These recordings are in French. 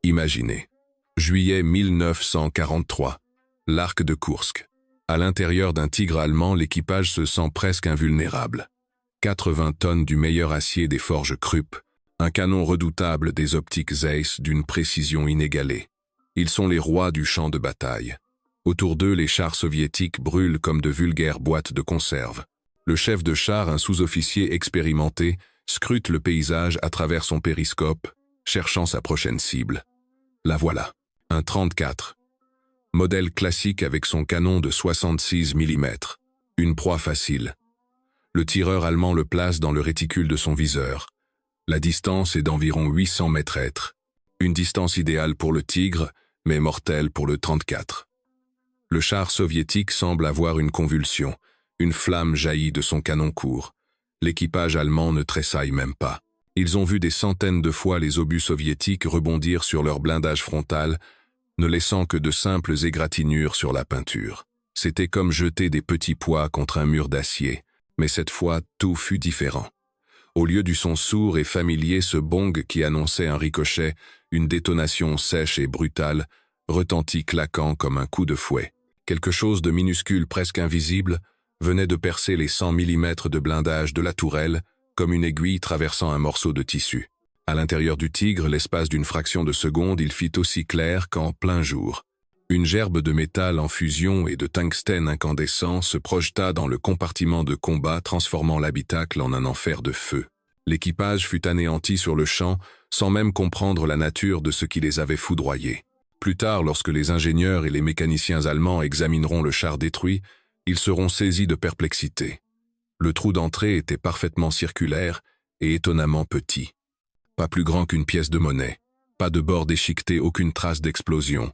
Imaginez. Juillet 1943. L'Arc de Koursk. À l'intérieur d'un Tigre allemand, l'équipage se sent presque invulnérable. 80 tonnes du meilleur acier des forges Krupp, un canon redoutable des optiques Zeiss d'une précision inégalée. Ils sont les rois du champ de bataille. Autour d'eux, les chars soviétiques brûlent comme de vulgaires boîtes de conserve. Le chef de char, un sous-officier expérimenté, scrute le paysage à travers son périscope, cherchant sa prochaine cible. La voilà, un 34. Modèle classique avec son canon de 66 mm. Une proie facile. Le tireur allemand le place dans le réticule de son viseur. La distance est d'environ 800 mètres. Une distance idéale pour le Tigre, mais mortelle pour le 34. Le char soviétique semble avoir une convulsion. Une flamme jaillit de son canon court. L'équipage allemand ne tressaille même pas. Ils ont vu des centaines de fois les obus soviétiques rebondir sur leur blindage frontal, ne laissant que de simples égratignures sur la peinture. C'était comme jeter des petits pois contre un mur d'acier, mais cette fois, tout fut différent. Au lieu du son sourd et familier, ce bong qui annonçait un ricochet, une détonation sèche et brutale, retentit claquant comme un coup de fouet. Quelque chose de minuscule, presque invisible, venait de percer les 100 mm de blindage de la tourelle, comme une aiguille traversant un morceau de tissu. À l'intérieur du Tigre, l'espace d'une fraction de seconde, il fit aussi clair qu'en plein jour. Une gerbe de métal en fusion et de tungstène incandescent se projeta dans le compartiment de combat, transformant l'habitacle en un enfer de feu. L'équipage fut anéanti sur le champ, sans même comprendre la nature de ce qui les avait foudroyés. Plus tard, lorsque les ingénieurs et les mécaniciens allemands examineront le char détruit, ils seront saisis de perplexité. Le trou d'entrée était parfaitement circulaire et étonnamment petit. Pas plus grand qu'une pièce de monnaie. Pas de bord déchiqueté, aucune trace d'explosion.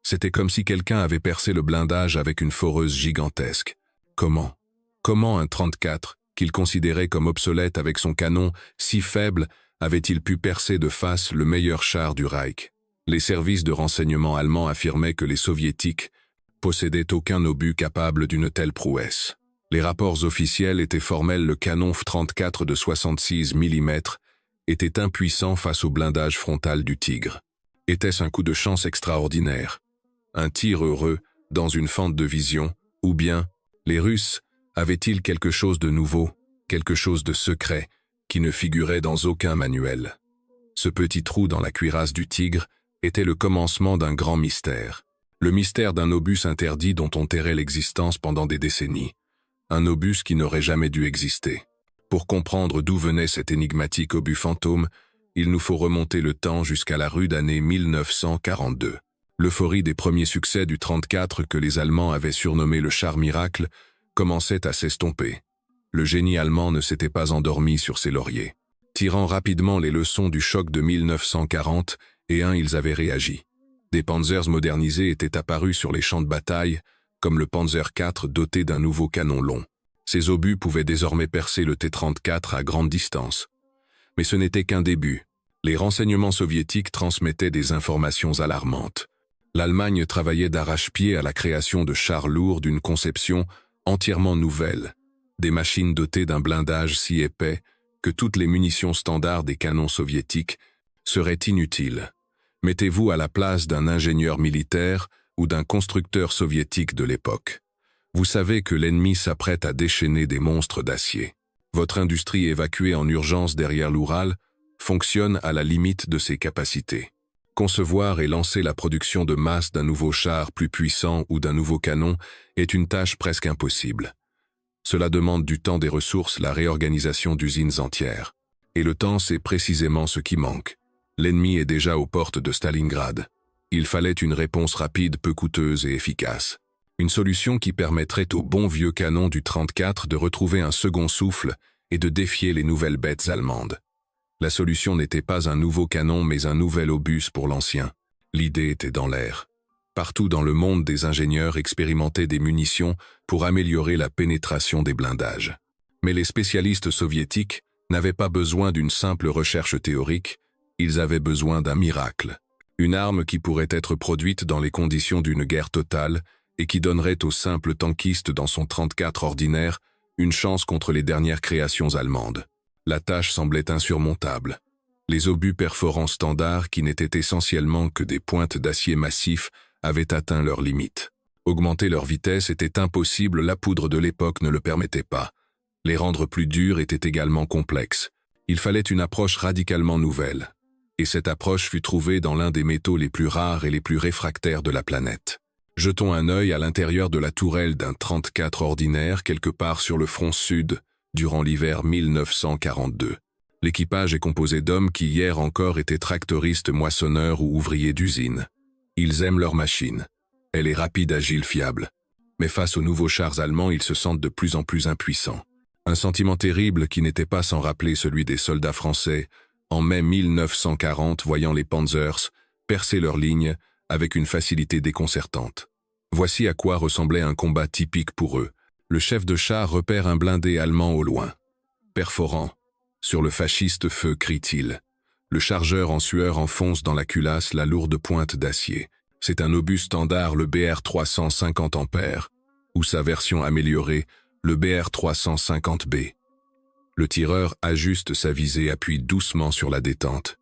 C'était comme si quelqu'un avait percé le blindage avec une foreuse gigantesque. Comment un 34, qu'il considérait comme obsolète avec son canon si faible, avait-il pu percer de face le meilleur char du Reich? Les services de renseignement allemands affirmaient que les soviétiques possédaient aucun obus capable d'une telle prouesse. Les rapports officiels étaient formels, le canon F-34 de 66 mm était impuissant face au blindage frontal du Tigre. Était-ce un coup de chance extraordinaire? Un tir heureux dans une fente de vision? Ou bien, les Russes avaient-ils quelque chose de nouveau, quelque chose de secret, qui ne figurait dans aucun manuel? Ce petit trou dans la cuirasse du Tigre était le commencement d'un grand mystère. Le mystère d'un obus interdit dont on tairait l'existence pendant des décennies. Un obus qui n'aurait jamais dû exister. Pour comprendre d'où venait cet énigmatique obus fantôme, il nous faut remonter le temps jusqu'à la rude année 1942. L'euphorie des premiers succès du 34 que les Allemands avaient surnommé le char miracle commençait à s'estomper. Le génie allemand ne s'était pas endormi sur ses lauriers. Tirant rapidement les leçons du choc de 1940, ils avaient réagi. Des panzers modernisés étaient apparus sur les champs de bataille, comme le Panzer IV doté d'un nouveau canon long. Ces obus pouvaient désormais percer le T-34 à grande distance. Mais ce n'était qu'un début. Les renseignements soviétiques transmettaient des informations alarmantes. L'Allemagne travaillait d'arrache-pied à la création de chars lourds d'une conception entièrement nouvelle, des machines dotées d'un blindage si épais que toutes les munitions standards des canons soviétiques seraient inutiles. Mettez-vous à la place d'un ingénieur militaire ou d'un constructeur soviétique de l'époque. Vous savez que l'ennemi s'apprête à déchaîner des monstres d'acier. Votre industrie évacuée en urgence derrière l'Oural fonctionne à la limite de ses capacités. Concevoir et lancer la production de masse d'un nouveau char plus puissant ou d'un nouveau canon est une tâche presque impossible. Cela demande du temps, des ressources, la réorganisation d'usines entières. Et le temps, c'est précisément ce qui manque. L'ennemi est déjà aux portes de Stalingrad. Il fallait une réponse rapide, peu coûteuse et efficace. Une solution qui permettrait au bon vieux canon du 34 de retrouver un second souffle et de défier les nouvelles bêtes allemandes. La solution n'était pas un nouveau canon mais un nouvel obus pour l'ancien. L'idée était dans l'air. Partout dans le monde, des ingénieurs expérimentaient des munitions pour améliorer la pénétration des blindages. Mais les spécialistes soviétiques n'avaient pas besoin d'une simple recherche théorique, ils avaient besoin d'un miracle. Une arme qui pourrait être produite dans les conditions d'une guerre totale et qui donnerait au simple tankiste dans son 34 ordinaire une chance contre les dernières créations allemandes. La tâche semblait insurmontable. Les obus perforants standards, qui n'étaient essentiellement que des pointes d'acier massif, avaient atteint leurs limites. Augmenter leur vitesse était impossible, la poudre de l'époque ne le permettait pas. Les rendre plus durs était également complexe. Il fallait une approche radicalement nouvelle. Et cette approche fut trouvée dans l'un des métaux les plus rares et les plus réfractaires de la planète. Jetons un œil à l'intérieur de la tourelle d'un 34 ordinaire quelque part sur le front sud, durant l'hiver 1942. L'équipage est composé d'hommes qui hier encore étaient tractoristes, moissonneurs ou ouvriers d'usine. Ils aiment leur machine. Elle est rapide, agile, fiable. Mais face aux nouveaux chars allemands, ils se sentent de plus en plus impuissants. Un sentiment terrible qui n'était pas sans rappeler celui des soldats français, en mai 1940, voyant les Panzers percer leurs lignes avec une facilité déconcertante. Voici à quoi ressemblait un combat typique pour eux. Le chef de char repère un blindé allemand au loin. Perforant. Sur le fasciste feu, crie-t-il. Le chargeur en sueur enfonce dans la culasse la lourde pointe d'acier. C'est un obus standard, le BR 350 ampères, ou sa version améliorée, le BR 350B. Le tireur ajuste sa visée, appuie doucement sur la détente.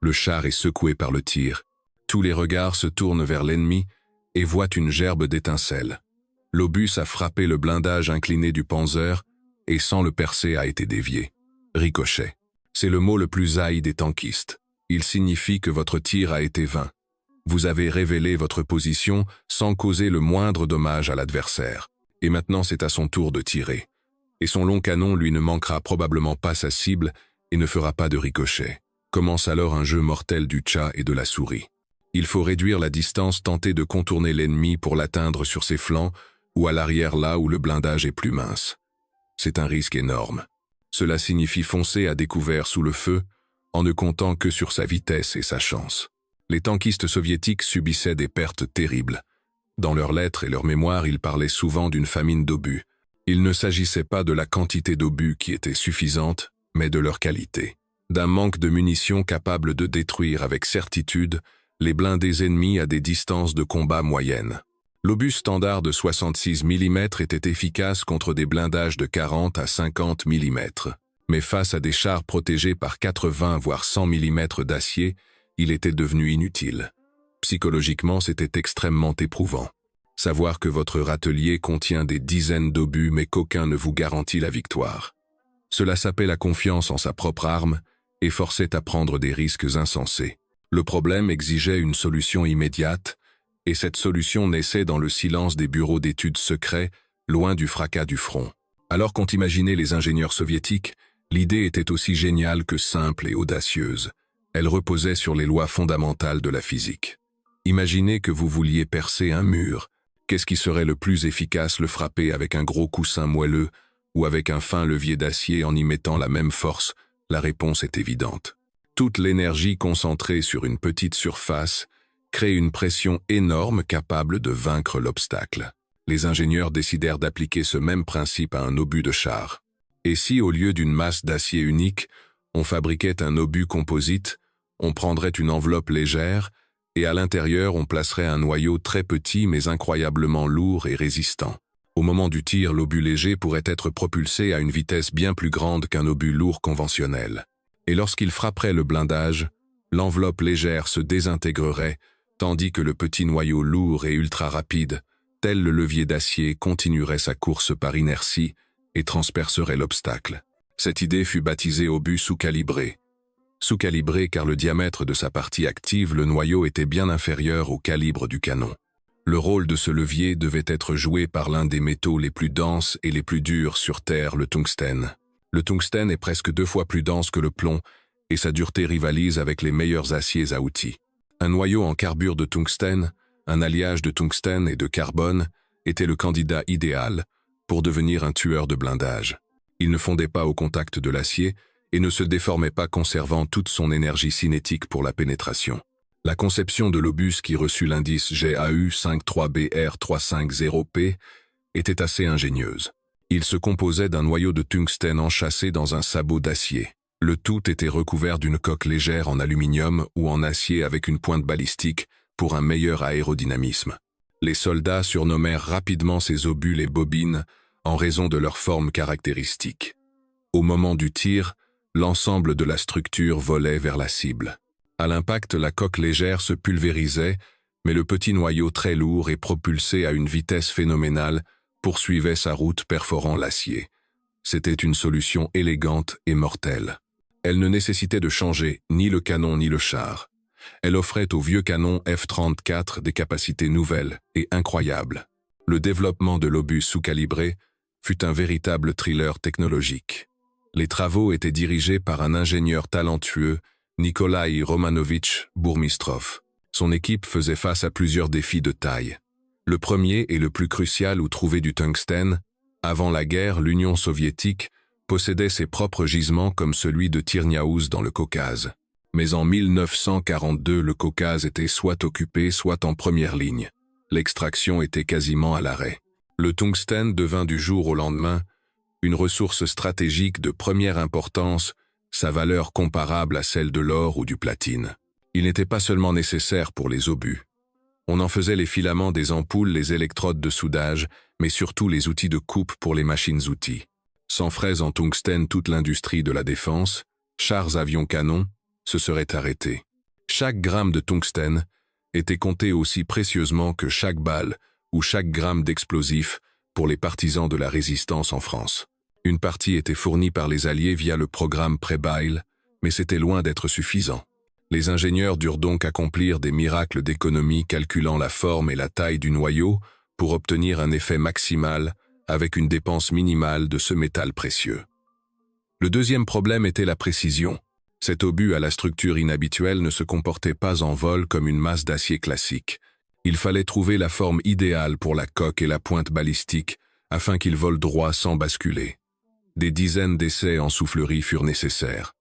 Le char est secoué par le tir. Tous les regards se tournent vers l'ennemi et voient une gerbe d'étincelles. L'obus a frappé le blindage incliné du Panzer et sans le percer a été dévié. Ricochet. C'est le mot le plus haï des tankistes. Il signifie que votre tir a été vain. Vous avez révélé votre position sans causer le moindre dommage à l'adversaire. Et maintenant c'est à son tour de tirer. Et son long canon lui ne manquera probablement pas sa cible et ne fera pas de ricochet. Commence alors un jeu mortel du chat et de la souris. Il faut réduire la distance, tenter de contourner l'ennemi pour l'atteindre sur ses flancs ou à l'arrière là où le blindage est plus mince. C'est un risque énorme. Cela signifie foncer à découvert sous le feu en ne comptant que sur sa vitesse et sa chance. Les tankistes soviétiques subissaient des pertes terribles. Dans leurs lettres et leurs mémoires, ils parlaient souvent d'une famine d'obus. Il ne s'agissait pas de la quantité d'obus qui était suffisante, mais de leur qualité. D'un manque de munitions capables de détruire avec certitude les blindés ennemis à des distances de combat moyennes. L'obus standard de 66 mm était efficace contre des blindages de 40 à 50 mm. Mais face à des chars protégés par 80 voire 100 mm d'acier, il était devenu inutile. Psychologiquement, c'était extrêmement éprouvant. Savoir que votre râtelier contient des dizaines d'obus mais qu'aucun ne vous garantit la victoire. Cela sapait la confiance en sa propre arme et forçait à prendre des risques insensés. Le problème exigeait une solution immédiate, et cette solution naissait dans le silence des bureaux d'études secrets, loin du fracas du front. Alors qu'ont imaginé les ingénieurs soviétiques, l'idée était aussi géniale que simple et audacieuse. Elle reposait sur les lois fondamentales de la physique. Imaginez que vous vouliez percer un mur. Qu'est-ce qui serait le plus efficace, le frapper avec un gros coussin moelleux ou avec un fin levier d'acier en y mettant la même force? La réponse est évidente. Toute l'énergie concentrée sur une petite surface crée une pression énorme capable de vaincre l'obstacle. Les ingénieurs décidèrent d'appliquer ce même principe à un obus de char. Et si, au lieu d'une masse d'acier unique, on fabriquait un obus composite, on prendrait une enveloppe légère et à l'intérieur on placerait un noyau très petit mais incroyablement lourd et résistant. Au moment du tir, l'obus léger pourrait être propulsé à une vitesse bien plus grande qu'un obus lourd conventionnel. Et lorsqu'il frapperait le blindage, l'enveloppe légère se désintégrerait, tandis que le petit noyau lourd et ultra rapide, tel le levier d'acier, continuerait sa course par inertie et transpercerait l'obstacle. Cette idée fut baptisée obus sous-calibré. Sous-calibré car le diamètre de sa partie active, le noyau, était bien inférieur au calibre du canon. Le rôle de ce levier devait être joué par l'un des métaux les plus denses et les plus durs sur Terre, le tungstène. Le tungstène est presque 2 fois plus dense que le plomb et sa dureté rivalise avec les meilleurs aciers à outils. Un noyau en carbure de tungstène, un alliage de tungstène et de carbone, était le candidat idéal pour devenir un tueur de blindage. Il ne fondait pas au contact de l'acier et ne se déformait pas, conservant toute son énergie cinétique pour la pénétration. La conception de l'obus, qui reçut l'indice GAU 53BR350P, était assez ingénieuse. Il se composait d'un noyau de tungstène enchâssé dans un sabot d'acier. Le tout était recouvert d'une coque légère en aluminium ou en acier avec une pointe balistique pour un meilleur aérodynamisme. Les soldats surnommèrent rapidement ces obus les bobines en raison de leur forme caractéristique. Au moment du tir, L'ensemble de la structure volait vers la cible. À l'impact, la coque légère se pulvérisait, mais le petit noyau très lourd et propulsé à une vitesse phénoménale poursuivait sa route perforant l'acier. C'était une solution élégante et mortelle. Elle ne nécessitait de changer ni le canon ni le char. Elle offrait au vieux canon F-34 des capacités nouvelles et incroyables. Le développement de l'obus sous-calibré fut un véritable thriller technologique. Les travaux étaient dirigés par un ingénieur talentueux, Nikolai Romanovitch Bourmistrov. Son équipe faisait face à plusieurs défis de taille. Le premier et le plus crucial où trouver du tungstène, avant la guerre, l'Union soviétique possédait ses propres gisements comme celui de Tyrniaouz dans le Caucase. Mais en 1942, le Caucase était soit occupé, soit en première ligne. L'extraction était quasiment à l'arrêt. Le tungstène devint du jour au lendemain une ressource stratégique de première importance, sa valeur comparable à celle de l'or ou du platine. Il n'était pas seulement nécessaire pour les obus. On en faisait les filaments des ampoules, les électrodes de soudage, mais surtout les outils de coupe pour les machines-outils. Sans fraise en tungstène, toute l'industrie de la défense, chars, avions, canons, se serait arrêtée. Chaque gramme de tungstène était compté aussi précieusement que chaque balle ou chaque gramme d'explosifs pour les partisans de la résistance en France. Une partie était fournie par les Alliés via le programme Prebail, mais c'était loin d'être suffisant. Les ingénieurs durent donc accomplir des miracles d'économie calculant la forme et la taille du noyau pour obtenir un effet maximal avec une dépense minimale de ce métal précieux. Le deuxième problème était la précision. Cet obus à la structure inhabituelle ne se comportait pas en vol comme une masse d'acier classique. Il fallait trouver la forme idéale pour la coque et la pointe balistique afin qu'il vole droit sans basculer. Des dizaines d'essais en soufflerie furent nécessaires.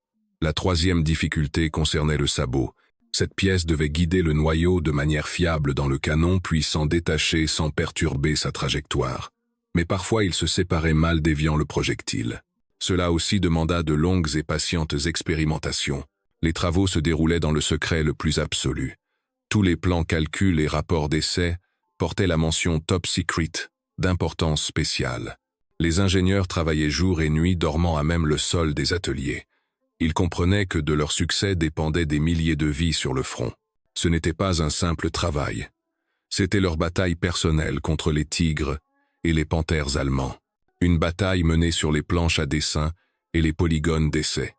La troisième difficulté concernait le sabot. Cette pièce devait guider le noyau de manière fiable dans le canon puis s'en détacher sans perturber sa trajectoire. Mais parfois il se séparait mal déviant le projectile. Cela aussi demanda de longues et patientes expérimentations. Les travaux se déroulaient dans le secret le plus absolu. Tous les plans, calculs et rapports d'essais portaient la mention « Top Secret » d'importance spéciale. Les ingénieurs travaillaient jour et nuit, dormant à même le sol des ateliers. Ils comprenaient que de leur succès dépendaient des milliers de vies sur le front. Ce n'était pas un simple travail. C'était leur bataille personnelle contre les tigres et les panthères allemands. Une bataille menée sur les planches à dessin et les polygones d'essai.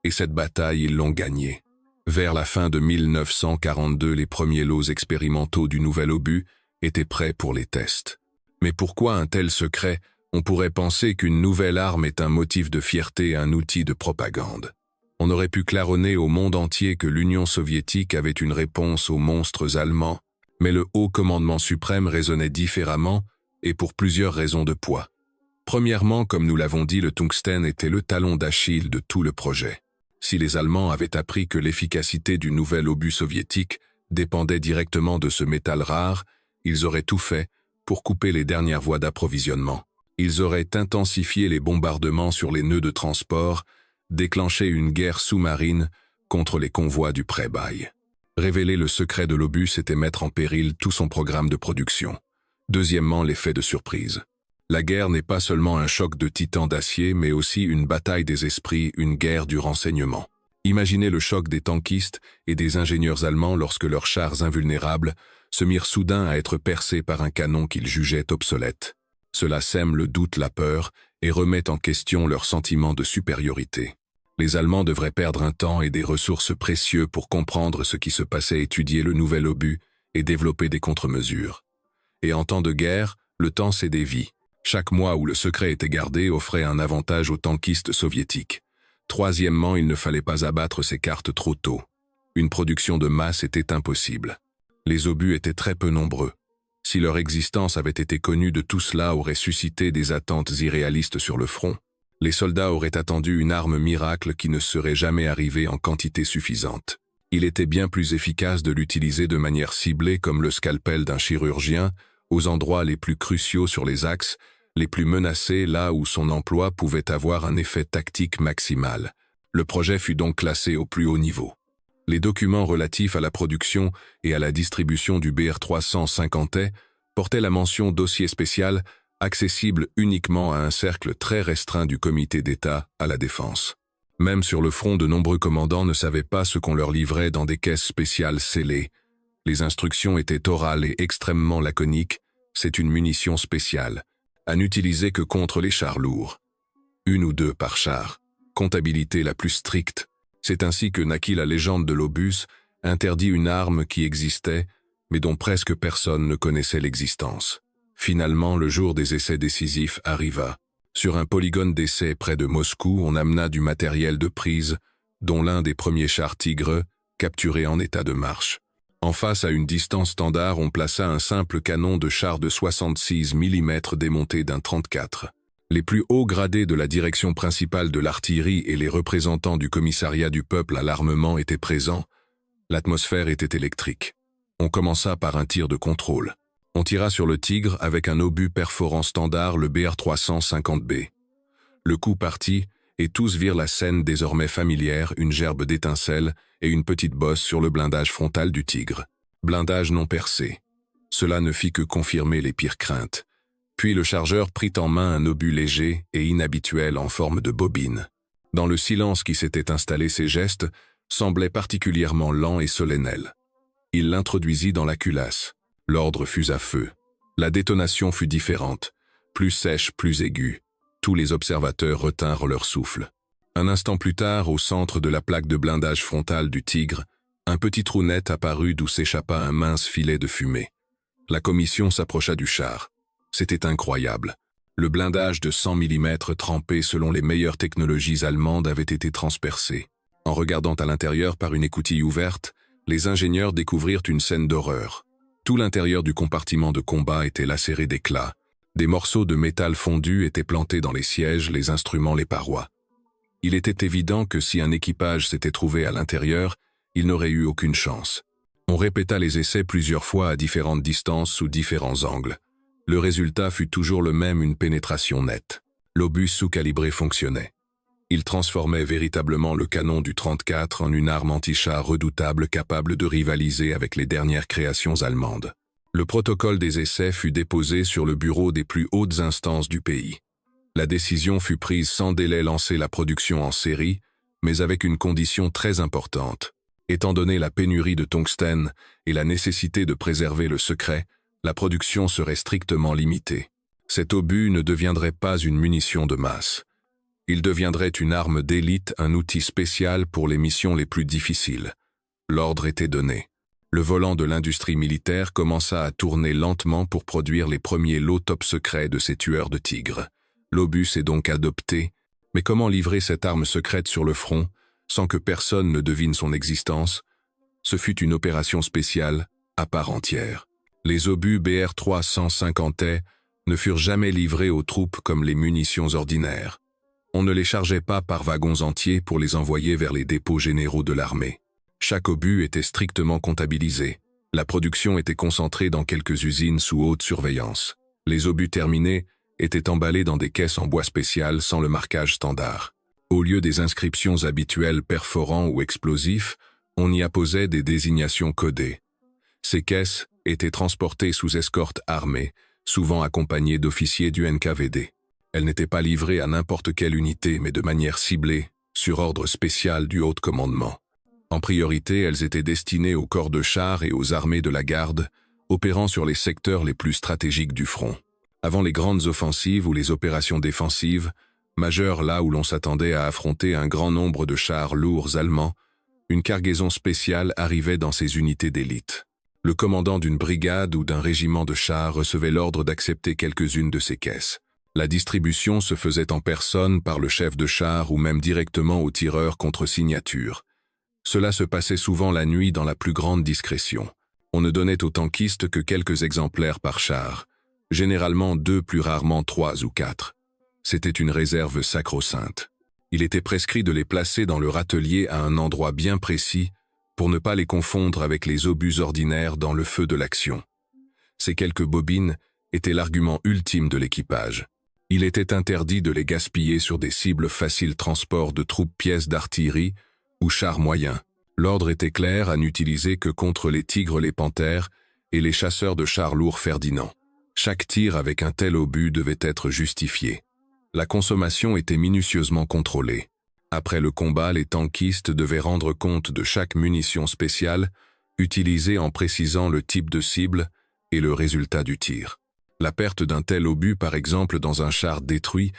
Et cette bataille, ils l'ont gagnée. Vers la fin de 1942, les premiers lots expérimentaux du nouvel obus étaient prêts pour les tests. Mais pourquoi un tel secret? On pourrait penser qu'une nouvelle arme est un motif de fierté et un outil de propagande. On aurait pu claironner au monde entier que l'Union soviétique avait une réponse aux monstres allemands, mais le haut commandement suprême raisonnait différemment et pour plusieurs raisons de poids. Premièrement, comme nous l'avons dit, le tungstène était le talon d'Achille de tout le projet. Si les Allemands avaient appris que l'efficacité du nouvel obus soviétique dépendait directement de ce métal rare, ils auraient tout fait pour couper les dernières voies d'approvisionnement. Ils auraient intensifié les bombardements sur les nœuds de transport, déclenché une guerre sous-marine contre les convois du pré-bail. Révéler le secret de l'obus, c'était mettre en péril tout son programme de production. Deuxièmement, l'effet de surprise. La guerre n'est pas seulement un choc de titans d'acier, mais aussi une bataille des esprits, une guerre du renseignement. Imaginez le choc des tankistes et des ingénieurs allemands lorsque leurs chars invulnérables se mirent soudain à être percés par un canon qu'ils jugeaient obsolète. Cela sème le doute, la peur, et remet en question leur sentiment de supériorité. Les Allemands devraient perdre un temps et des ressources précieux pour comprendre ce qui se passait, étudier le nouvel obus et développer des contre-mesures. Et en temps de guerre, le temps c'est des vies. Chaque mois où le secret était gardé offrait un avantage aux tankistes soviétiques. Troisièmement, il ne fallait pas abattre ces cartes trop tôt. Une production de masse était impossible. Les obus étaient très peu nombreux. Si leur existence avait été connue, de tout cela aurait suscité des attentes irréalistes sur le front. Les soldats auraient attendu une arme miracle qui ne serait jamais arrivée en quantité suffisante. Il était bien plus efficace de l'utiliser de manière ciblée comme le scalpel d'un chirurgien, aux endroits les plus cruciaux sur les axes, les plus menacés, là où son emploi pouvait avoir un effet tactique maximal. Le projet fut donc classé au plus haut niveau. Les documents relatifs à la production et à la distribution du BR-350 portaient la mention « Dossier spécial » accessible uniquement à un cercle très restreint du Comité d'État à la Défense. Même sur le front, de nombreux commandants ne savaient pas ce qu'on leur livrait dans des caisses spéciales scellées. Les instructions étaient orales et extrêmement laconiques. C'est une munition spéciale, à n'utiliser que contre les chars lourds. 1 ou 2 par char. Comptabilité la plus stricte. C'est ainsi que naquit la légende de l'obus, interdit une arme qui existait, mais dont presque personne ne connaissait l'existence. Finalement, le jour des essais décisifs arriva. Sur un polygone d'essai près de Moscou, on amena du matériel de prise, dont l'un des premiers chars Tigre, capturés en état de marche. En face, à une distance standard, on plaça un simple canon de char de 66 mm démonté d'un 34. Les plus hauts gradés de la direction principale de l'artillerie et les représentants du commissariat du peuple à l'armement étaient présents. L'atmosphère était électrique. On commença par un tir de contrôle. On tira sur le Tigre avec un obus perforant standard, le BR-350B. Le coup partit, et tous virent la scène désormais familière, une gerbe d'étincelles et une petite bosse sur le blindage frontal du Tigre. Blindage non percé. Cela ne fit que confirmer les pires craintes. Puis le chargeur prit en main un obus léger et inhabituel en forme de bobine. Dans le silence qui s'était installé, ses gestes semblaient particulièrement lents et solennels. Il l'introduisit dans la culasse. L'ordre fut à feu. La détonation fut différente, plus sèche, plus aiguë. Tous les observateurs retinrent leur souffle. Un instant plus tard, au centre de la plaque de blindage frontale du Tigre, un petit trou net apparut d'où s'échappa un mince filet de fumée. La commission s'approcha du char. C'était incroyable. Le blindage de 100 mm trempé selon les meilleures technologies allemandes avait été transpercé. En regardant à l'intérieur par une écoutille ouverte, les ingénieurs découvrirent une scène d'horreur. Tout l'intérieur du compartiment de combat était lacéré d'éclats. Des morceaux de métal fondu étaient plantés dans les sièges, les instruments, les parois. Il était évident que si un équipage s'était trouvé à l'intérieur, il n'aurait eu aucune chance. On répéta les essais plusieurs fois à différentes distances sous différents angles. Le résultat fut toujours le même, une pénétration nette. L'obus sous-calibré fonctionnait. Il transformait véritablement le canon du 34 en une arme anti-char redoutable capable de rivaliser avec les dernières créations allemandes. Le protocole des essais fut déposé sur le bureau des plus hautes instances du pays. La décision fut prise sans délai, lancer la production en série, mais avec une condition très importante. Étant donné la pénurie de tungstène et la nécessité de préserver le secret, la production serait strictement limitée. Cet obus ne deviendrait pas une munition de masse. Il deviendrait une arme d'élite, un outil spécial pour les missions les plus difficiles. L'ordre était donné. Le volant de l'industrie militaire commença à tourner lentement pour produire les premiers lots top secrets de ces tueurs de tigres. L'obus est donc adopté, mais comment livrer cette arme secrète sur le front, sans que personne ne devine son existence? Ce fut une opération spéciale, à part entière. Les obus BR-350 ne furent jamais livrés aux troupes comme les munitions ordinaires. On ne les chargeait pas par wagons entiers pour les envoyer vers les dépôts généraux de l'armée. Chaque obus était strictement comptabilisé. La production était concentrée dans quelques usines sous haute surveillance. Les obus terminés étaient emballés dans des caisses en bois spécial sans le marquage standard. Au lieu des inscriptions habituelles perforants ou explosifs, on y apposait des désignations codées. Ces caisses étaient transportées sous escorte armée, souvent accompagnées d'officiers du NKVD. Elles n'étaient pas livrées à n'importe quelle unité, mais de manière ciblée, sur ordre spécial du haut commandement. En priorité, elles étaient destinées aux corps de chars et aux armées de la garde, opérant sur les secteurs les plus stratégiques du front. Avant les grandes offensives ou les opérations défensives, majeures là où l'on s'attendait à affronter un grand nombre de chars lourds allemands, une cargaison spéciale arrivait dans ces unités d'élite. Le commandant d'une brigade ou d'un régiment de chars recevait l'ordre d'accepter quelques-unes de ces caisses. La distribution se faisait en personne par le chef de char ou même directement au tireur contre signature. Cela se passait souvent la nuit dans la plus grande discrétion. On ne donnait aux tankistes que quelques exemplaires par char, généralement 2, plus rarement 3 ou 4. C'était une réserve sacro-sainte. Il était prescrit de les placer dans le râtelier à un endroit bien précis pour ne pas les confondre avec les obus ordinaires dans le feu de l'action. Ces quelques bobines étaient l'argument ultime de l'équipage. Il était interdit de les gaspiller sur des cibles faciles, transport de troupes, pièces d'artillerie ou chars moyens. L'ordre était clair, à n'utiliser que contre les tigres, les panthères et les chasseurs de chars lourds Ferdinand. Chaque tir avec un tel obus devait être justifié. La consommation était minutieusement contrôlée. Après le combat, les tankistes devaient rendre compte de chaque munition spéciale, utilisée en précisant le type de cible et le résultat du tir. La perte d'un tel obus, par exemple dans un char détruit,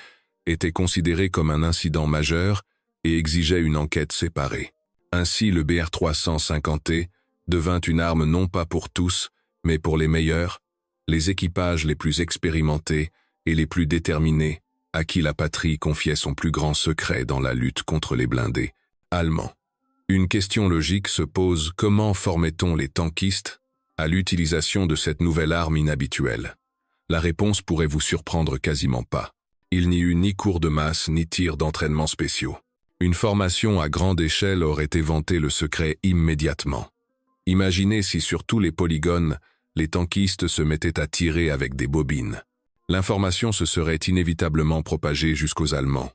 était considérée comme un incident majeur et exigeait une enquête séparée. Ainsi, le BR-350T devint une arme non pas pour tous, mais pour les meilleurs, les équipages les plus expérimentés et les plus déterminés, à qui la patrie confiait son plus grand secret dans la lutte contre les blindés allemands. Une question logique se pose: comment formait-on les tankistes à l'utilisation de cette nouvelle arme inhabituelle? La réponse pourrait vous surprendre quasiment pas. Il n'y eut ni cours de masse ni tirs d'entraînement spéciaux. Une formation à grande échelle aurait éventé le secret immédiatement. Imaginez si sur tous les polygones, les tankistes se mettaient à tirer avec des bobines. L'information se serait inévitablement propagée jusqu'aux Allemands.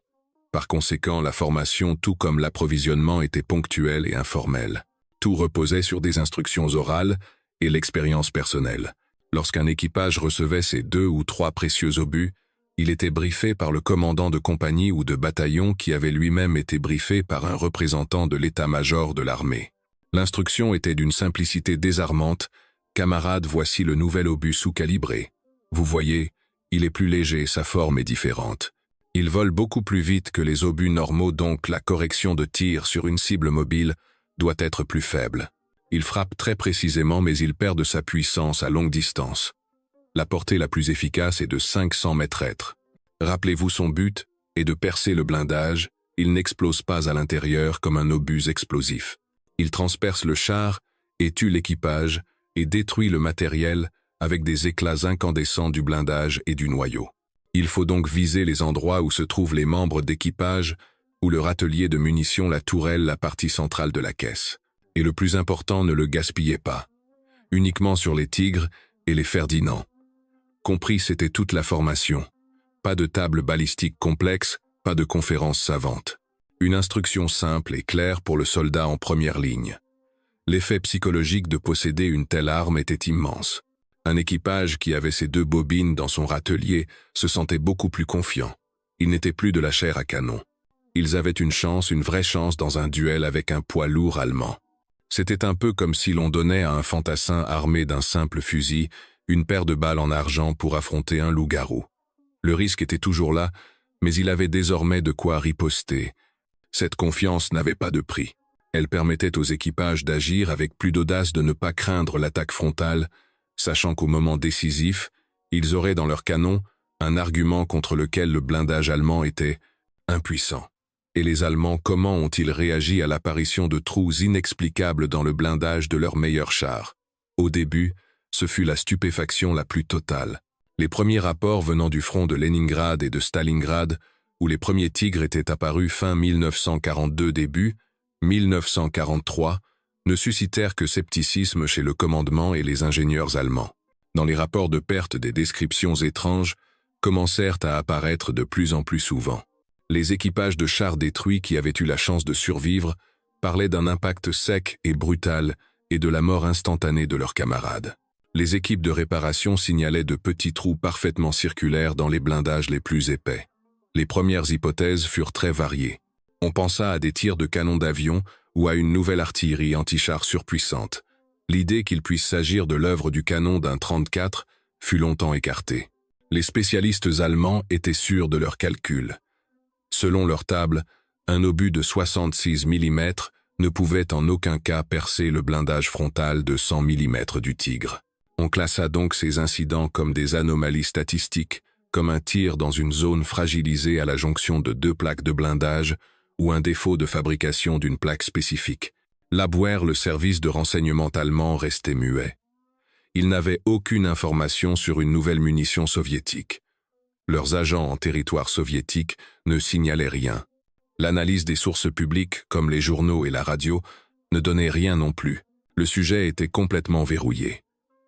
Par conséquent, la formation tout comme l'approvisionnement était ponctuelle et informelle. Tout reposait sur des instructions orales et l'expérience personnelle. Lorsqu'un équipage recevait ces 2 ou 3 précieux obus, il était briefé par le commandant de compagnie ou de bataillon qui avait lui-même été briefé par un représentant de l'état-major de l'armée. L'instruction était d'une simplicité désarmante: camarades, voici le nouvel obus sous-calibré. Vous voyez, il est plus léger, sa forme est différente. Il vole beaucoup plus vite que les obus normaux, donc la correction de tir sur une cible mobile doit être plus faible. Il frappe très précisément, mais il perd de sa puissance à longue distance. La portée la plus efficace est de 500 mètres. Rappelez-vous, son but est de percer le blindage. Il n'explose pas à l'intérieur comme un obus explosif. Il transperce le char et tue l'équipage et détruit le matériel avec des éclats incandescents du blindage et du noyau. Il faut donc viser les endroits où se trouvent les membres d'équipage ou le râtelier de munitions, la tourelle, la partie centrale de la caisse. Et le plus important, ne le gaspillez pas. Uniquement sur les Tigres et les Ferdinand. Compris, c'était toute la formation. Pas de table balistique complexe, pas de conférences savantes. Une instruction simple et claire pour le soldat en première ligne. L'effet psychologique de posséder une telle arme était immense. Un équipage qui avait ces 2 bobines dans son râtelier se sentait beaucoup plus confiant. Il n'était plus de la chair à canon. Ils avaient une chance, une vraie chance dans un duel avec un poids lourd allemand. C'était un peu comme si l'on donnait à un fantassin armé d'un simple fusil une paire de balles en argent pour affronter un loup-garou. Le risque était toujours là, mais il avait désormais de quoi riposter. Cette confiance n'avait pas de prix. Elle permettait aux équipages d'agir avec plus d'audace, de ne pas craindre l'attaque frontale, sachant qu'au moment décisif, ils auraient dans leur canon un argument contre lequel le blindage allemand était impuissant. Et les Allemands, comment ont-ils réagi à l'apparition de trous inexplicables dans le blindage de leurs meilleurs chars? Au début, ce fut la stupéfaction la plus totale. Les premiers rapports venant du front de Leningrad et de Stalingrad, où les premiers Tigres étaient apparus fin 1942 début 1943, ne suscitèrent que scepticisme chez le commandement et les ingénieurs allemands. Dans les rapports de perte, des descriptions étranges commencèrent à apparaître de plus en plus souvent. Les équipages de chars détruits qui avaient eu la chance de survivre parlaient d'un impact sec et brutal et de la mort instantanée de leurs camarades. Les équipes de réparation signalaient de petits trous parfaitement circulaires dans les blindages les plus épais. Les premières hypothèses furent très variées. On pensa à des tirs de canons d'avion ou à une nouvelle artillerie anti-char surpuissante. L'idée qu'il puisse s'agir de l'œuvre du canon d'un 34 fut longtemps écartée. Les spécialistes allemands étaient sûrs de leurs calculs. Selon leur table, un obus de 66 mm ne pouvait en aucun cas percer le blindage frontal de 100 mm du Tigre. On classa donc ces incidents comme des anomalies statistiques, comme un tir dans une zone fragilisée à la jonction de 2 plaques de blindage ou un défaut de fabrication d'une plaque spécifique. L'Abwehr, le service de renseignement allemand, restait muet. Il n'avait aucune information sur une nouvelle munition soviétique. Leurs agents en territoire soviétique ne signalaient rien. L'analyse des sources publiques, comme les journaux et la radio, ne donnait rien non plus. Le sujet était complètement verrouillé.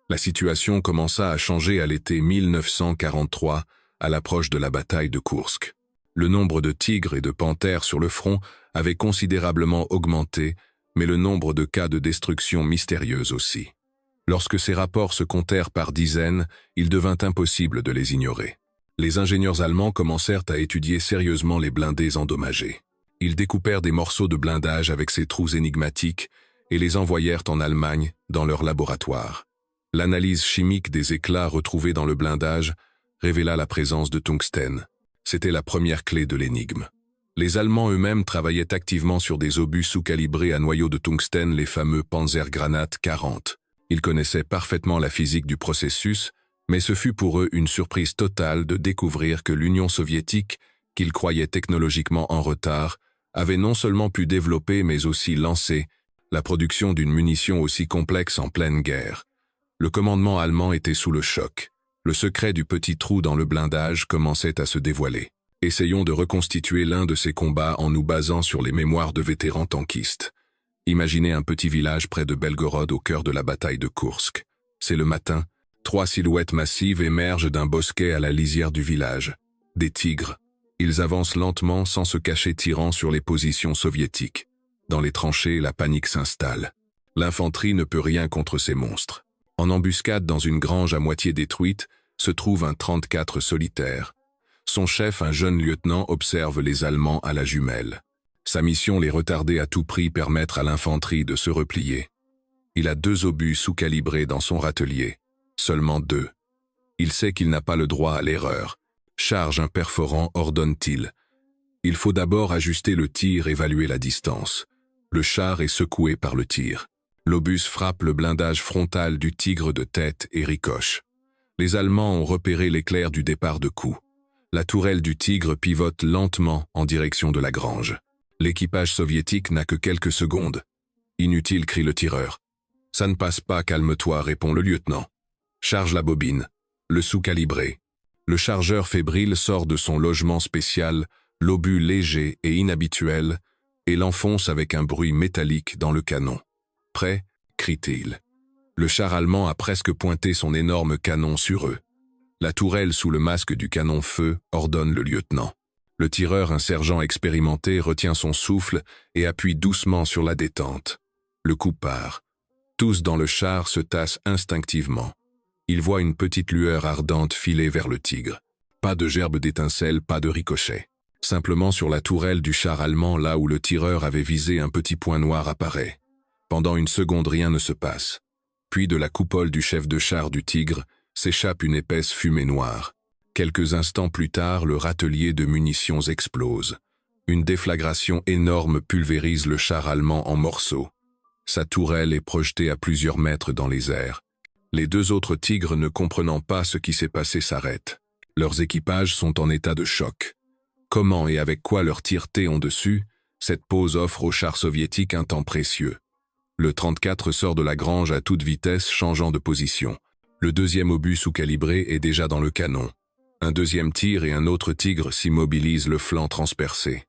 La situation commença à changer à l'été 1943, à l'approche de la bataille de Koursk. Le nombre de tigres et de panthères sur le front avait considérablement augmenté, mais le nombre de cas de destruction mystérieuse aussi. Lorsque ces rapports se comptèrent par dizaines, il devint impossible de les ignorer. Les ingénieurs allemands commencèrent à étudier sérieusement les blindés endommagés. Ils découpèrent des morceaux de blindage avec ces trous énigmatiques et les envoyèrent en Allemagne, dans leur laboratoire. L'analyse chimique des éclats retrouvés dans le blindage révéla la présence de tungstène. C'était la première clé de l'énigme. Les Allemands eux-mêmes travaillaient activement sur des obus sous-calibrés à noyau de tungstène, les fameux Panzergranate 40. Ils connaissaient parfaitement la physique du processus, mais ce fut pour eux une surprise totale de découvrir que l'Union soviétique, qu'ils croyaient technologiquement en retard, avait non seulement pu développer mais aussi lancer la production d'une munition aussi complexe en pleine guerre. Le commandement allemand était sous le choc. Le secret du petit trou dans le blindage commençait à se dévoiler. Essayons de reconstituer l'un de ces combats en nous basant sur les mémoires de vétérans tankistes. Imaginez un petit village près de Belgorod au cœur de la bataille de Koursk. C'est le matin, 3 silhouettes massives émergent d'un bosquet à la lisière du village. Des tigres. Ils avancent lentement sans se cacher, tirant sur les positions soviétiques. Dans les tranchées, la panique s'installe. L'infanterie ne peut rien contre ces monstres. En embuscade dans une grange à moitié détruite, se trouve un 34 solitaire. Son chef, un jeune lieutenant, observe les Allemands à la jumelle. Sa mission, les retarder à tout prix, permettre à l'infanterie de se replier. Il a 2 obus sous-calibrés dans son râtelier. Seulement 2. Il sait qu'il n'a pas le droit à l'erreur. Charge un perforant, ordonne-t-il. Il faut d'abord ajuster le tir, évaluer la distance. Le char est secoué par le tir. L'obus frappe le blindage frontal du tigre de tête et ricoche. Les Allemands ont repéré l'éclair du départ de coup. La tourelle du tigre pivote lentement en direction de la grange. L'équipage soviétique n'a que quelques secondes. Inutile, crie le tireur. Ça ne passe pas, calme-toi, répond le lieutenant. Charge la bobine. Le sous-calibré. Le chargeur fébrile sort de son logement spécial, l'obus léger et inhabituel, et l'enfonce avec un bruit métallique dans le canon. Prêt, crie-t-il. Le char allemand a presque pointé son énorme canon sur eux. La tourelle sous le masque du canon feu, ordonne le lieutenant. Le tireur, un sergent expérimenté, retient son souffle et appuie doucement sur la détente. Le coup part. Tous dans le char se tassent instinctivement. Ils voient une petite lueur ardente filer vers le tigre. Pas de gerbe d'étincelles, pas de ricochet. Simplement sur la tourelle du char allemand, là où le tireur avait visé, un petit point noir apparaît. Pendant une seconde, rien ne se passe. Puis de la coupole du chef de char du tigre s'échappe une épaisse fumée noire. Quelques instants plus tard, le râtelier de munitions explose. Une déflagration énorme pulvérise le char allemand en morceaux. Sa tourelle est projetée à plusieurs mètres dans les airs. Les 2 autres tigres, ne comprenant pas ce qui s'est passé, s'arrêtent. Leurs équipages sont en état de choc. Comment et avec quoi leur tire-t-on en dessus? Cette pause offre au char soviétique un temps précieux. Le 34 sort de la grange à toute vitesse, changeant de position. Le 2e obus sous-calibré est déjà dans le canon. Un 2e tir et un autre tigre s'immobilisent, le flanc transpercé.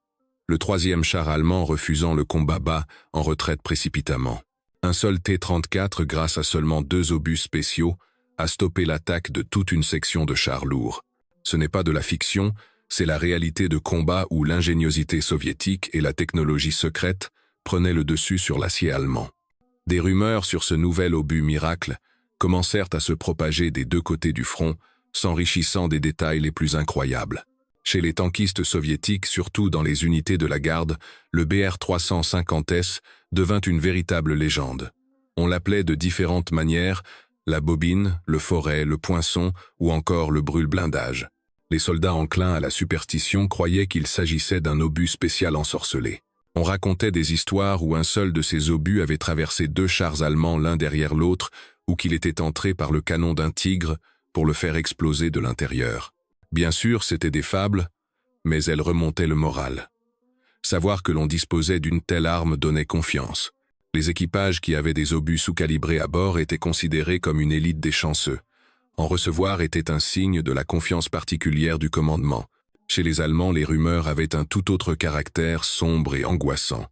Le 3e char allemand, refusant le combat, bat en retraite précipitamment. Un seul T-34, grâce à seulement 2 obus spéciaux, a stoppé l'attaque de toute une section de chars lourds. Ce n'est pas de la fiction, c'est la réalité de combat où l'ingéniosité soviétique et la technologie secrète prenaient le dessus sur l'acier allemand. Des rumeurs sur ce nouvel obus miracle commencèrent à se propager des 2 côtés du front, s'enrichissant des détails les plus incroyables. Chez les tankistes soviétiques, surtout dans les unités de la garde, le BR-350S devint une véritable légende. On l'appelait de différentes manières, la bobine, le forêt, le poinçon ou encore le brûle-blindage. Les soldats enclins à la superstition croyaient qu'il s'agissait d'un obus spécial ensorcelé. On racontait des histoires où un seul de ces obus avait traversé 2 chars allemands l'un derrière l'autre ou qu'il était entré par le canon d'un tigre pour le faire exploser de l'intérieur. Bien sûr, c'étaient des fables, mais elles remontaient le moral. Savoir que l'on disposait d'une telle arme donnait confiance. Les équipages qui avaient des obus sous-calibrés à bord étaient considérés comme une élite des chanceux. En recevoir était un signe de la confiance particulière du commandement. Chez les Allemands, les rumeurs avaient un tout autre caractère, sombre et angoissant.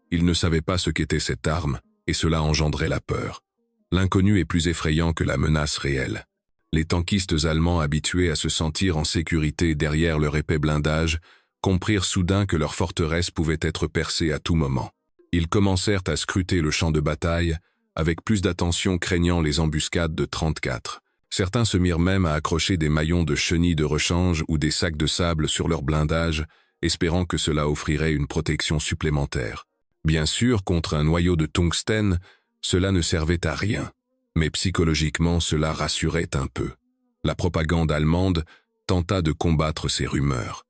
Ils ne savaient pas ce qu'était cette arme, et cela engendrait la peur. L'inconnu est plus effrayant que la menace réelle. Les tankistes allemands, habitués à se sentir en sécurité derrière leur épais blindage, comprirent soudain que leur forteresse pouvait être percée à tout moment. Ils commencèrent à scruter le champ de bataille, avec plus d'attention, craignant les embuscades de 34. Certains se mirent même à accrocher des maillons de chenilles de rechange ou des sacs de sable sur leur blindage, espérant que cela offrirait une protection supplémentaire. Bien sûr, contre un noyau de tungstène, cela ne servait à rien, mais psychologiquement cela rassurait un peu. La propagande allemande tenta de combattre ces rumeurs.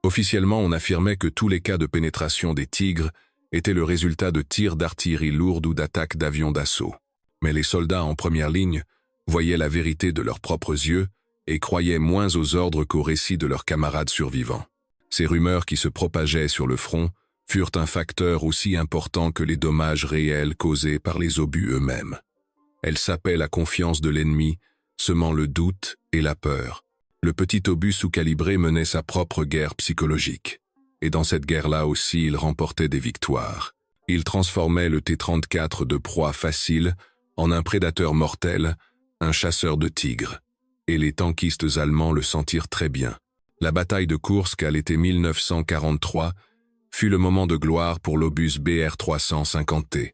Officiellement, on affirmait que tous les cas de pénétration des tigres étaient le résultat de tirs d'artillerie lourde ou d'attaques d'avions d'assaut. Mais les soldats en première ligne voyaient la vérité de leurs propres yeux et croyaient moins aux ordres qu'aux récits de leurs camarades survivants. Ces rumeurs qui se propageaient sur le front furent un facteur aussi important que les dommages réels causés par les obus eux-mêmes. Elles sapaient la confiance de l'ennemi, semant le doute et la peur. Le petit obus sous-calibré menait sa propre guerre psychologique. Et dans cette guerre-là aussi, il remportait des victoires. Il transformait le T-34 de proie facile en un prédateur mortel, un chasseur de tigres. Et les tankistes allemands le sentirent très bien. La bataille de Koursk à l'été 1943 fut le moment de gloire pour l'obus BR-350T.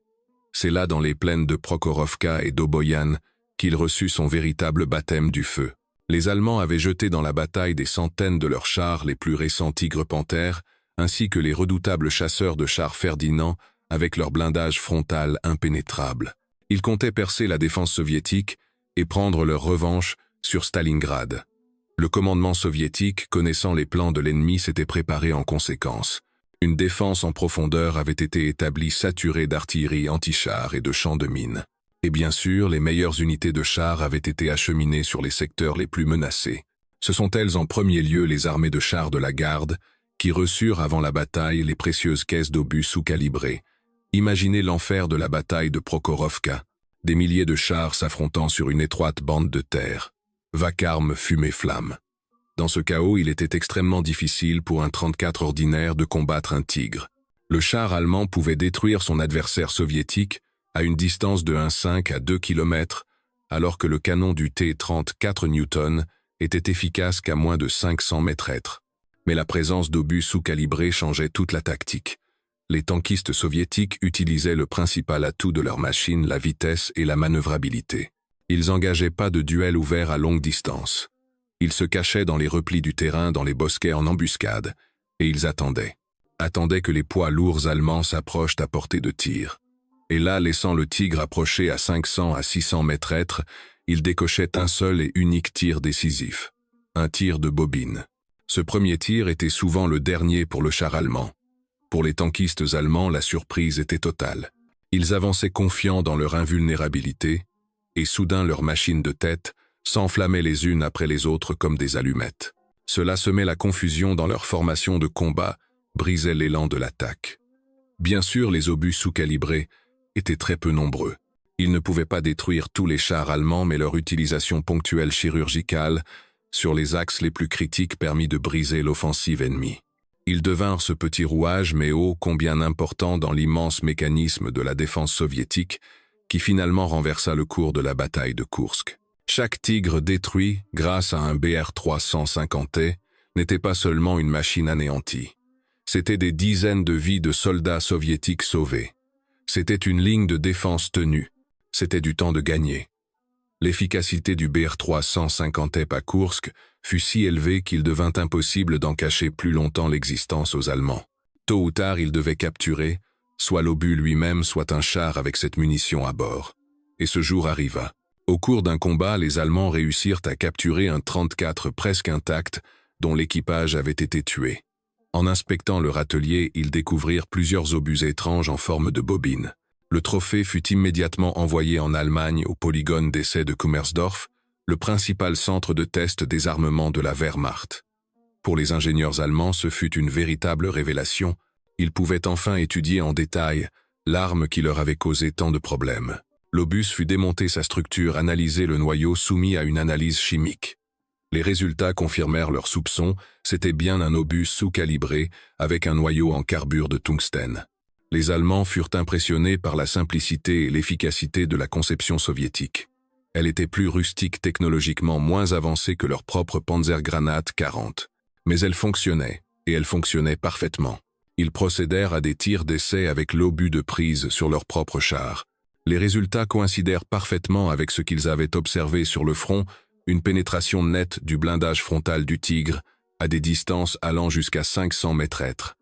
C'est là, dans les plaines de Prokhorovka et d'Oboyan, qu'il reçut son véritable baptême du feu. Les Allemands avaient jeté dans la bataille des centaines de leurs chars les plus récents Tigre Panthère, ainsi que les redoutables chasseurs de chars Ferdinand avec leur blindage frontal impénétrable. Ils comptaient percer la défense soviétique et prendre leur revanche sur Stalingrad. Le commandement soviétique, connaissant les plans de l'ennemi, s'était préparé en conséquence. Une défense en profondeur avait été établie saturée d'artillerie anti-chars et de champs de mines. Et bien sûr, les meilleures unités de chars avaient été acheminées sur les secteurs les plus menacés. Ce sont elles en premier lieu les armées de chars de la garde, qui reçurent avant la bataille les précieuses caisses d'obus sous-calibrés. Imaginez l'enfer de la bataille de Prokhorovka, des milliers de chars s'affrontant sur une étroite bande de terre. Vacarme, fumée, flamme. Dans ce chaos, il était extrêmement difficile pour un 34 ordinaire de combattre un tigre. Le char allemand pouvait détruire son adversaire soviétique à une distance de 1,5 à 2 km, alors que le canon du T-34 Newton était efficace qu'à moins de 500 mètres. Mais la présence d'obus sous-calibrés changeait toute la tactique. Les tankistes soviétiques utilisaient le principal atout de leur machine, la vitesse et la manœuvrabilité. Ils n'engageaient pas de duel ouvert à longue distance. Ils se cachaient dans les replis du terrain, dans les bosquets en embuscade, et ils attendaient. Attendaient que les poids lourds allemands s'approchent à portée de tir. Et là, laissant le tigre approcher à 500 à 600 mètres, ils décochaient un seul et unique tir décisif. Un tir de bobine. Ce premier tir était souvent le dernier pour le char allemand. Pour les tankistes allemands, la surprise était totale. Ils avançaient confiants dans leur invulnérabilité, et soudain leurs machines de tête s'enflammaient les unes après les autres comme des allumettes. Cela semait la confusion dans leur formation de combat, brisait l'élan de l'attaque. Bien sûr, les obus sous-calibrés étaient très peu nombreux. Ils ne pouvaient pas détruire tous les chars allemands, mais leur utilisation ponctuelle chirurgicale sur les axes les plus critiques permit de briser l'offensive ennemie. Ils devinrent ce petit rouage, mais ô combien important dans l'immense mécanisme de la défense soviétique, qui finalement renversa le cours de la bataille de Koursk. Chaque tigre détruit, grâce à un BR-350T, n'était pas seulement une machine anéantie. C'étaient des dizaines de vies de soldats soviétiques sauvés. C'était une ligne de défense tenue. C'était du temps de gagner. L'efficacité du BR-350T à Koursk fut si élevée qu'il devint impossible d'en cacher plus longtemps l'existence aux Allemands. Tôt ou tard, ils devaient capturer, soit l'obus lui-même, soit un char avec cette munition à bord. Et ce jour arriva. Au cours d'un combat, les Allemands réussirent à capturer un 34 presque intact, dont l'équipage avait été tué. En inspectant leur atelier, ils découvrirent plusieurs obus étranges en forme de bobine. Le trophée fut immédiatement envoyé en Allemagne au polygone d'essai de Kummersdorf, le principal centre de test des armements de la Wehrmacht. Pour les ingénieurs allemands, ce fut une véritable révélation. Ils pouvaient enfin étudier en détail l'arme qui leur avait causé tant de problèmes. L'obus fut démonté, sa structure, analysé, le noyau soumis à une analyse chimique. Les résultats confirmèrent leurs soupçons, c'était bien un obus sous-calibré avec un noyau en carbure de tungstène. Les Allemands furent impressionnés par la simplicité et l'efficacité de la conception soviétique. Elle était plus rustique, technologiquement moins avancée que leur propre Panzergranate 40. Mais elle fonctionnait, et elle fonctionnait parfaitement. Ils procédèrent à des tirs d'essai avec l'obus de prise sur leur propre char. Les résultats coïncidèrent parfaitement avec ce qu'ils avaient observé sur le front, une pénétration nette du blindage frontal du Tigre, à des distances allant jusqu'à 500 mètres.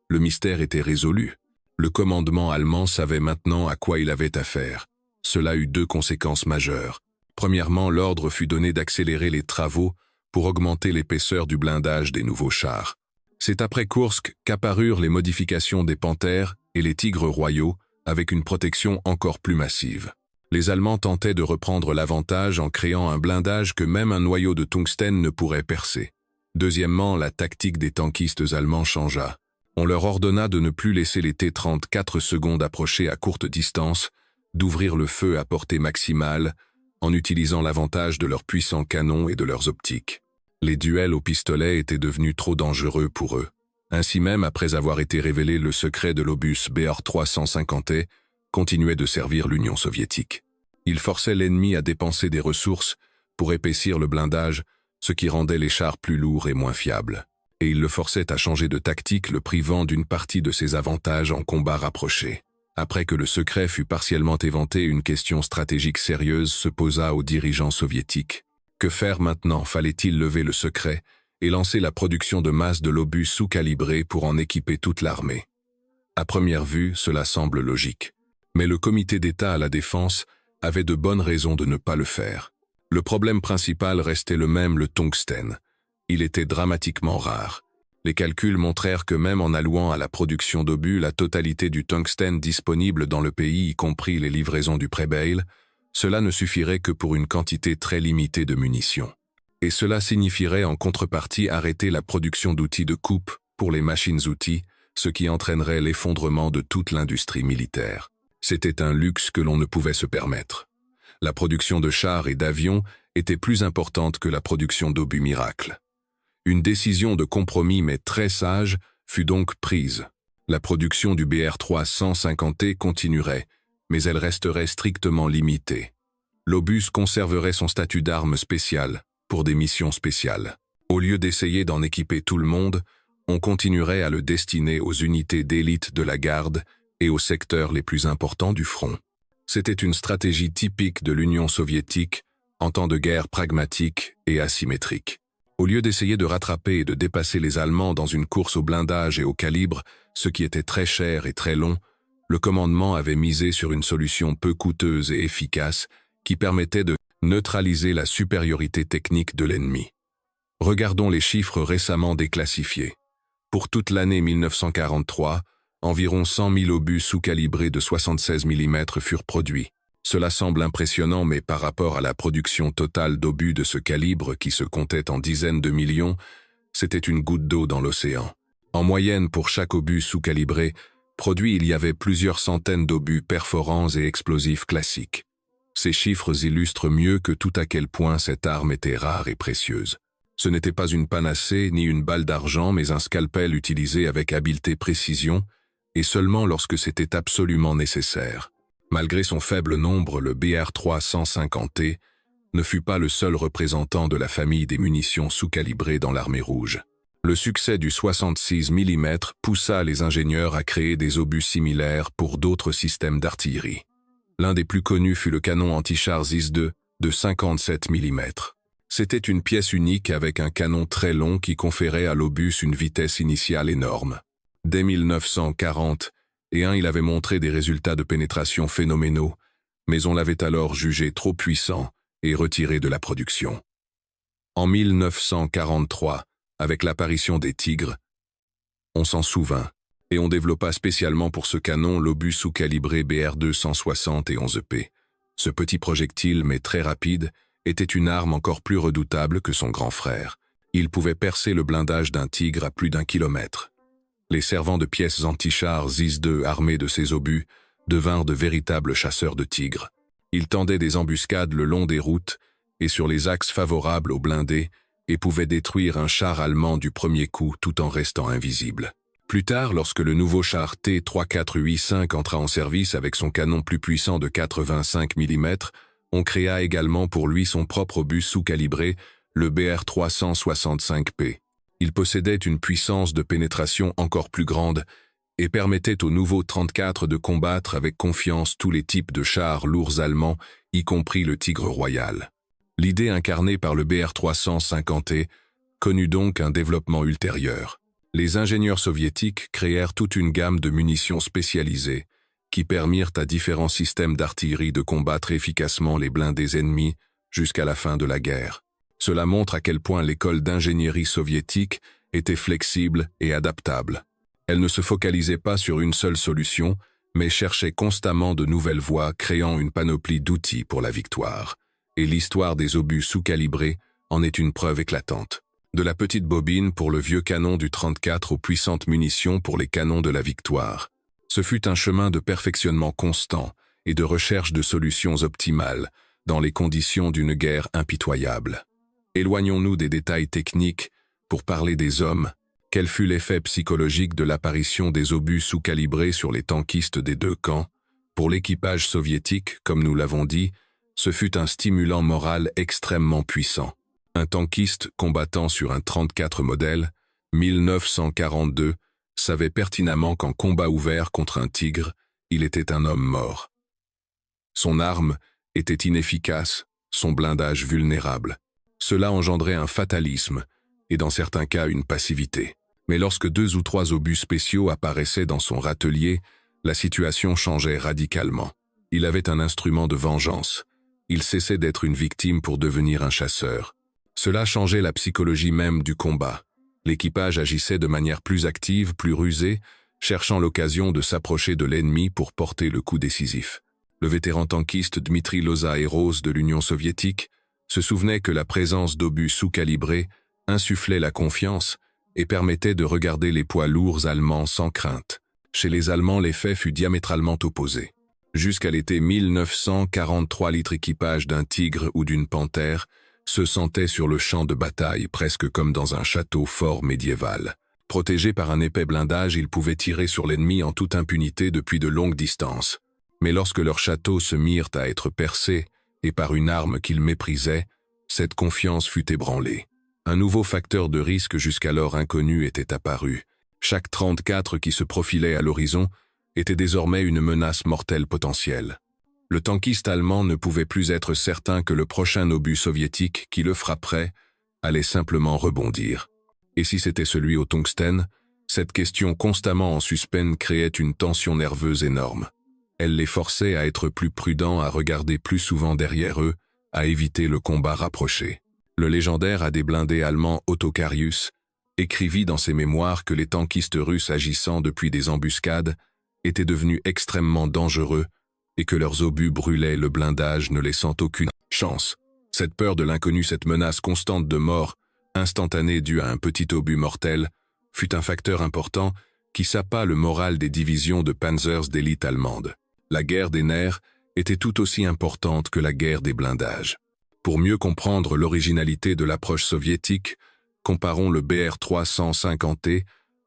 Le mystère était résolu. Le commandement allemand savait maintenant à quoi il avait affaire. Cela eut deux conséquences majeures. Premièrement, l'ordre fut donné d'accélérer les travaux pour augmenter l'épaisseur du blindage des nouveaux chars. C'est après Koursk qu'apparurent les modifications des Panthères et les Tigres royaux, avec une protection encore plus massive. Les Allemands tentaient de reprendre l'avantage en créant un blindage que même un noyau de tungstène ne pourrait percer. Deuxièmement, la tactique des tankistes allemands changea. On leur ordonna de ne plus laisser les T-30 4 secondes approcher à courte distance, d'ouvrir le feu à portée maximale, en utilisant l'avantage de leurs puissants canons et de leurs optiques. Les duels au pistolet étaient devenus trop dangereux pour eux. Ainsi même, après avoir été révélé le secret de l'obus BR-350, continuait de servir l'Union soviétique. Il forçait l'ennemi à dépenser des ressources pour épaissir le blindage, ce qui rendait les chars plus lourds et moins fiables. Et il le forçait à changer de tactique, le privant d'une partie de ses avantages en combat rapproché. Après que le secret fut partiellement éventé, une question stratégique sérieuse se posa aux dirigeants soviétiques. Que faire maintenant? Fallait-il lever le secret et lancer la production de masse de l'obus sous-calibré pour en équiper toute l'armée? À première vue, cela semble logique. Mais le comité d'État à la défense avait de bonnes raisons de ne pas le faire. Le problème principal restait le même, le tungstène. Il était dramatiquement rare. Les calculs montrèrent que même en allouant à la production d'obus la totalité du tungstène disponible dans le pays, y compris les livraisons du pré-bail, cela ne suffirait que pour une quantité très limitée de munitions. Et cela signifierait en contrepartie arrêter la production d'outils de coupe pour les machines-outils, ce qui entraînerait l'effondrement de toute l'industrie militaire. C'était un luxe que l'on ne pouvait se permettre. La production de chars et d'avions était plus importante que la production d'obus miracles. Une décision de compromis mais très sage fut donc prise. La production du BR-350 continuerait, mais elle resterait strictement limitée. L'obus conserverait son statut d'arme spéciale, pour des missions spéciales. Au lieu d'essayer d'en équiper tout le monde, on continuerait à le destiner aux unités d'élite de la garde et aux secteurs les plus importants du front. C'était une stratégie typique de l'Union soviétique en temps de guerre pragmatique et asymétrique. Au lieu d'essayer de rattraper et de dépasser les Allemands dans une course au blindage et au calibre, ce qui était très cher et très long, le commandement avait misé sur une solution peu coûteuse et efficace qui permettait de neutraliser la supériorité technique de l'ennemi. Regardons les chiffres récemment déclassifiés. Pour toute l'année 1943, environ 100 000 obus sous-calibrés de 76 mm furent produits. Cela semble impressionnant, mais par rapport à la production totale d'obus de ce calibre qui se comptait en dizaines de millions, c'était une goutte d'eau dans l'océan. En moyenne, pour chaque obus sous-calibré produit, il y avait plusieurs centaines d'obus perforants et explosifs classiques. Ces chiffres illustrent mieux que tout à quel point cette arme était rare et précieuse. Ce n'était pas une panacée ni une balle d'argent, mais un scalpel utilisé avec habileté précision, et seulement lorsque c'était absolument nécessaire. Malgré son faible nombre, le BR-350 ne fut pas le seul représentant de la famille des munitions sous-calibrées dans l'armée rouge. Le succès du 66 mm poussa les ingénieurs à créer des obus similaires pour d'autres systèmes d'artillerie. L'un des plus connus fut le canon anti-char ZIS-2 de 57 mm. C'était une pièce unique avec un canon très long qui conférait à l'obus une vitesse initiale énorme. Dès 1940, il avait montré des résultats de pénétration phénoménaux, mais on l'avait alors jugé trop puissant et retiré de la production. En 1943, avec l'apparition des Tigres, on s'en souvint, et on développa spécialement pour ce canon l'obus sous-calibré BR-271P. Ce petit projectile, mais très rapide, était une arme encore plus redoutable que son grand frère. Il pouvait percer le blindage d'un Tigre à plus d'1 kilomètre. Les servants de pièces anti-chars ZIS-2 armés de ces obus devinrent de véritables chasseurs de tigres. Ils tendaient des embuscades le long des routes et sur les axes favorables aux blindés et pouvaient détruire un char allemand du premier coup tout en restant invisible. Plus tard, lorsque le nouveau char T-3485 entra en service avec son canon plus puissant de 85 mm, on créa également pour lui son propre obus sous-calibré, le BR-365P. Il possédait une puissance de pénétration encore plus grande et permettait au nouveau 34 de combattre avec confiance tous les types de chars lourds allemands, y compris le Tigre royal. L'idée incarnée par le BR-350 connut donc un développement ultérieur. Les ingénieurs soviétiques créèrent toute une gamme de munitions spécialisées qui permirent à différents systèmes d'artillerie de combattre efficacement les blindés ennemis jusqu'à la fin de la guerre. Cela montre à quel point l'école d'ingénierie soviétique était flexible et adaptable. Elle ne se focalisait pas sur une seule solution, mais cherchait constamment de nouvelles voies, créant une panoplie d'outils pour la victoire. Et l'histoire des obus sous-calibrés en est une preuve éclatante. De la petite bobine pour le vieux canon du 34 aux puissantes munitions pour les canons de la victoire. Ce fut un chemin de perfectionnement constant et de recherche de solutions optimales dans les conditions d'une guerre impitoyable. Éloignons-nous des détails techniques pour parler des hommes. Quel fut l'effet psychologique de l'apparition des obus sous-calibrés sur les tankistes des deux camps? Pour l'équipage soviétique, comme nous l'avons dit, ce fut un stimulant moral extrêmement puissant. Un tankiste combattant sur un 34 modèle, 1942, savait pertinemment qu'en combat ouvert contre un tigre, il était un homme mort. Son arme était inefficace, son blindage vulnérable. Cela engendrait un fatalisme, et dans certains cas une passivité. Mais lorsque 2 ou 3 obus spéciaux apparaissaient dans son râtelier, la situation changeait radicalement. Il avait un instrument de vengeance. Il cessait d'être une victime pour devenir un chasseur. Cela changeait la psychologie même du combat. L'équipage agissait de manière plus active, plus rusée, cherchant l'occasion de s'approcher de l'ennemi pour porter le coup décisif. Le vétéran tankiste Dmitri Loza-Héros de l'Union soviétique se souvenait que la présence d'obus sous-calibrés insufflait la confiance et permettait de regarder les poids lourds allemands sans crainte. Chez les Allemands, l'effet fut diamétralement opposé. Jusqu'à l'été 1943, l'équipage d'un tigre ou d'une panthère se sentait sur le champ de bataille presque comme dans un château fort médiéval. Protégés par un épais blindage, ils pouvaient tirer sur l'ennemi en toute impunité depuis de longues distances. Mais lorsque leurs châteaux se mirent à être percés, et par une arme qu'ils méprisaient, cette confiance fut ébranlée. Un nouveau facteur de risque jusqu'alors inconnu était apparu. Chaque 34 qui se profilait à l'horizon était désormais une menace mortelle potentielle. Le tankiste allemand ne pouvait plus être certain que le prochain obus soviétique qui le frapperait allait simplement rebondir. Et si c'était celui au tungstène, cette question constamment en suspens créait une tension nerveuse énorme. Elle les forçait à être plus prudents, à regarder plus souvent derrière eux, à éviter le combat rapproché. Le légendaire à des blindés allemand Otto Carius écrivit dans ses mémoires que les tankistes russes agissant depuis des embuscades étaient devenus extrêmement dangereux et que leurs obus brûlaient le blindage ne laissant aucune chance. Cette peur de l'inconnu, cette menace constante de mort, instantanée due à un petit obus mortel, fut un facteur important qui sapa le moral des divisions de panzers d'élite allemande. La guerre des nerfs était tout aussi importante que la guerre des blindages. Pour mieux comprendre l'originalité de l'approche soviétique, comparons le BR-350T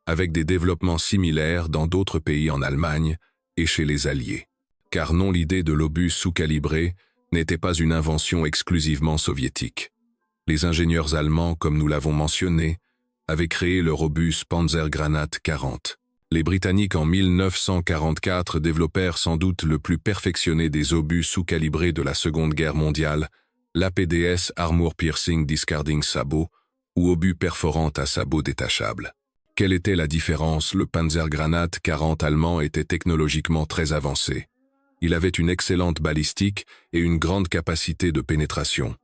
avec des développements similaires dans d'autres pays en Allemagne et chez les Alliés. Car non, l'idée de l'obus sous-calibré n'était pas une invention exclusivement soviétique. Les ingénieurs allemands, comme nous l'avons mentionné, avaient créé leur obus Panzergranate 40. Les Britanniques en 1944 développèrent sans doute le plus perfectionné des obus sous-calibrés de la Seconde Guerre mondiale, l'APDS Armor Piercing Discarding Sabot, ou obus perforant à sabot détachable. Quelle était la différence? Le Panzergranate 40 allemand était technologiquement très avancé. Il avait une excellente balistique et une grande capacité de pénétration.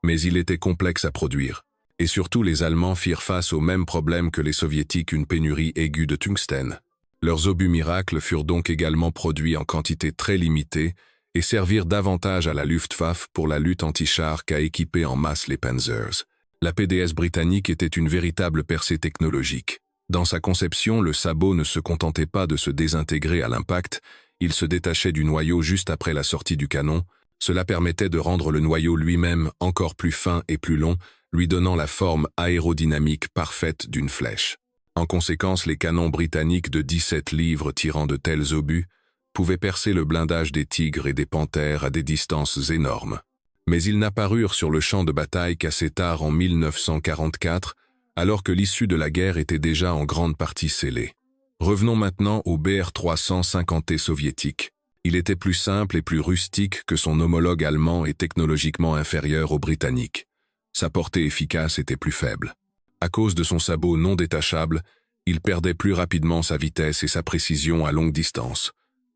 Mais il était complexe à produire. Et surtout, les Allemands firent face au même problème que les Soviétiques, une pénurie aiguë de tungstène. Leurs obus miracles furent donc également produits en quantité très limitée et servirent davantage à la Luftwaffe pour la lutte anti-char qu'à équiper en masse les Panzers. La PDS britannique était une véritable percée technologique. Dans sa conception, le sabot ne se contentait pas de se désintégrer à l'impact, il se détachait du noyau juste après la sortie du canon. Cela permettait de rendre le noyau lui-même encore plus fin et plus long, lui donnant la forme aérodynamique parfaite d'une flèche. En conséquence, les canons britanniques de 17 livres tirant de tels obus pouvaient percer le blindage des tigres et des panthères à des distances énormes. Mais ils n'apparurent sur le champ de bataille qu'assez tard en 1944, alors que l'issue de la guerre était déjà en grande partie scellée. Revenons maintenant au BR-350T soviétique. Il était plus simple et plus rustique que son homologue allemand et technologiquement inférieur au britannique. Sa portée efficace était plus faible. À cause de son sabot non détachable, il perdait plus rapidement sa vitesse et sa précision à longue distance.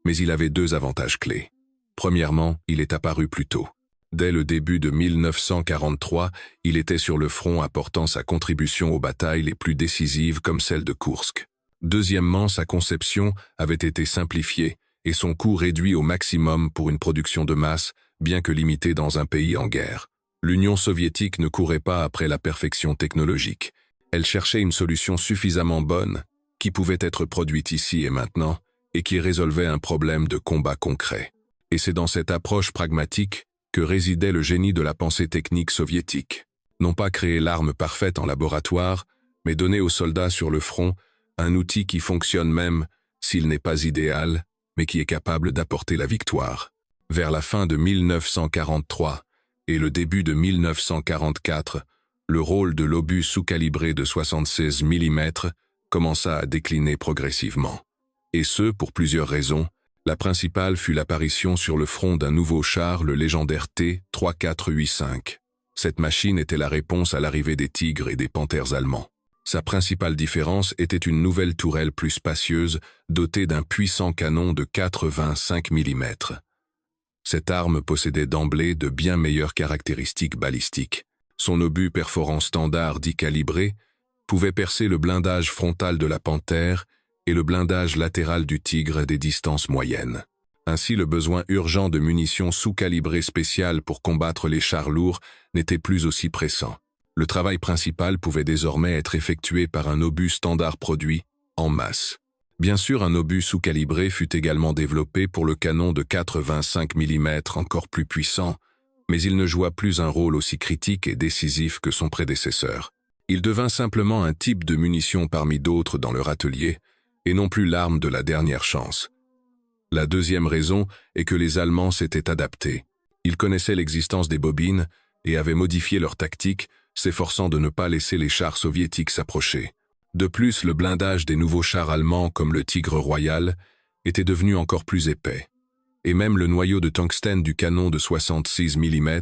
Mais il avait deux avantages clés. Premièrement, il est apparu plus tôt. Dès le début de 1943, il était sur le front apportant sa contribution aux batailles les plus décisives comme celle de Koursk. Deuxièmement, sa conception avait été simplifiée et son coût réduit au maximum pour une production de masse, bien que limitée dans un pays en guerre. L'Union soviétique ne courait pas après la perfection technologique. Elle cherchait une solution suffisamment bonne, qui pouvait être produite ici et maintenant, et qui résolvait un problème de combat concret. Et c'est dans cette approche pragmatique que résidait le génie de la pensée technique soviétique. Non pas créer l'arme parfaite en laboratoire, mais donner aux soldats sur le front un outil qui fonctionne même s'il n'est pas idéal, mais qui est capable d'apporter la victoire. Vers la fin de 1943 et le début de 1944, le rôle de l'obus sous-calibré de 76 mm commença à décliner progressivement. Et ce, pour plusieurs raisons. La principale fut l'apparition sur le front d'un nouveau char, le légendaire T-3485. Cette machine était la réponse à l'arrivée des Tigres et des Panthères allemands. Sa principale différence était une nouvelle tourelle plus spacieuse, dotée d'un puissant canon de 85 mm. Cette arme possédait d'emblée de bien meilleures caractéristiques balistiques. Son obus perforant standard dit calibré pouvait percer le blindage frontal de la Panthère et le blindage latéral du Tigre à des distances moyennes. Ainsi, le besoin urgent de munitions sous-calibrées spéciales pour combattre les chars lourds n'était plus aussi pressant. Le travail principal pouvait désormais être effectué par un obus standard produit en masse. Bien sûr, un obus sous-calibré fut également développé pour le canon de 85 mm encore plus puissant, mais il ne joua plus un rôle aussi critique et décisif que son prédécesseur. Il devint simplement un type de munition parmi d'autres dans leur atelier, et non plus l'arme de la dernière chance. La deuxième raison est que les Allemands s'étaient adaptés. Ils connaissaient l'existence des bobines et avaient modifié leur tactique, s'efforçant de ne pas laisser les chars soviétiques s'approcher. De plus, le blindage des nouveaux chars allemands comme le Tigre Royal était devenu encore plus épais. Et même le noyau de tungstène du canon de 66 mm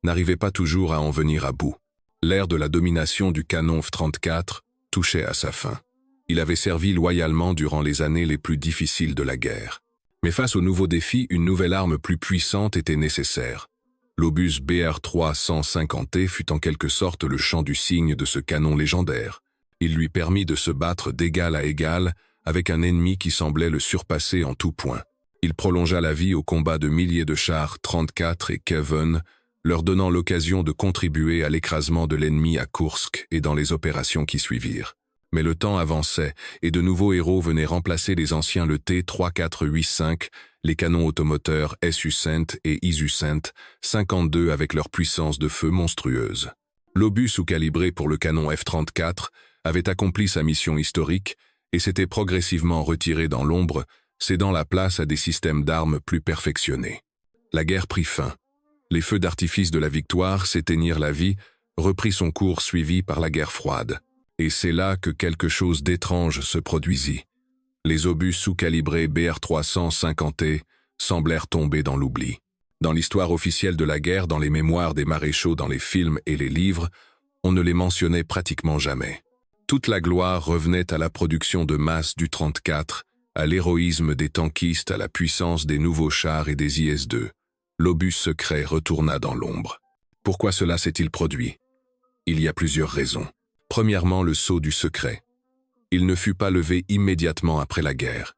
n'arrivait pas toujours à en venir à bout. L'ère de la domination du canon F-34 touchait à sa fin. Il avait servi loyalement durant les années les plus difficiles de la guerre. Mais face aux nouveaux défis, une nouvelle arme plus puissante était nécessaire. L'obus BR-350T fut en quelque sorte le champ du cygne de ce canon légendaire. Il lui permit de se battre d'égal à égal avec un ennemi qui semblait le surpasser en tout point. Il prolongea la vie au combat de milliers de chars 34 et Kevin, leur donnant l'occasion de contribuer à l'écrasement de l'ennemi à Koursk et dans les opérations qui suivirent. Mais le temps avançait et de nouveaux héros venaient remplacer les anciens, le T-3485, les canons automoteurs SU-100 et ISU-100, 52 avec leur puissance de feu monstrueuse. L'obus sous-calibré pour le canon F-34 avait accompli sa mission historique et s'était progressivement retiré dans l'ombre, cédant la place à des systèmes d'armes plus perfectionnés. La guerre prit fin. Les feux d'artifice de la victoire s'éteignirent, la vie reprit son cours suivi par la guerre froide. Et c'est là que quelque chose d'étrange se produisit. Les obus sous-calibrés BR-350T semblèrent tomber dans l'oubli. Dans l'histoire officielle de la guerre, dans les mémoires des maréchaux, dans les films et les livres, on ne les mentionnait pratiquement jamais. Toute la gloire revenait à la production de masse du 34, à l'héroïsme des tankistes, à la puissance des nouveaux chars et des IS-2. L'obus secret retourna dans l'ombre. Pourquoi cela s'est-il produit? Il y a plusieurs raisons. Premièrement, le sceau du secret. Il ne fut pas levé immédiatement après la guerre.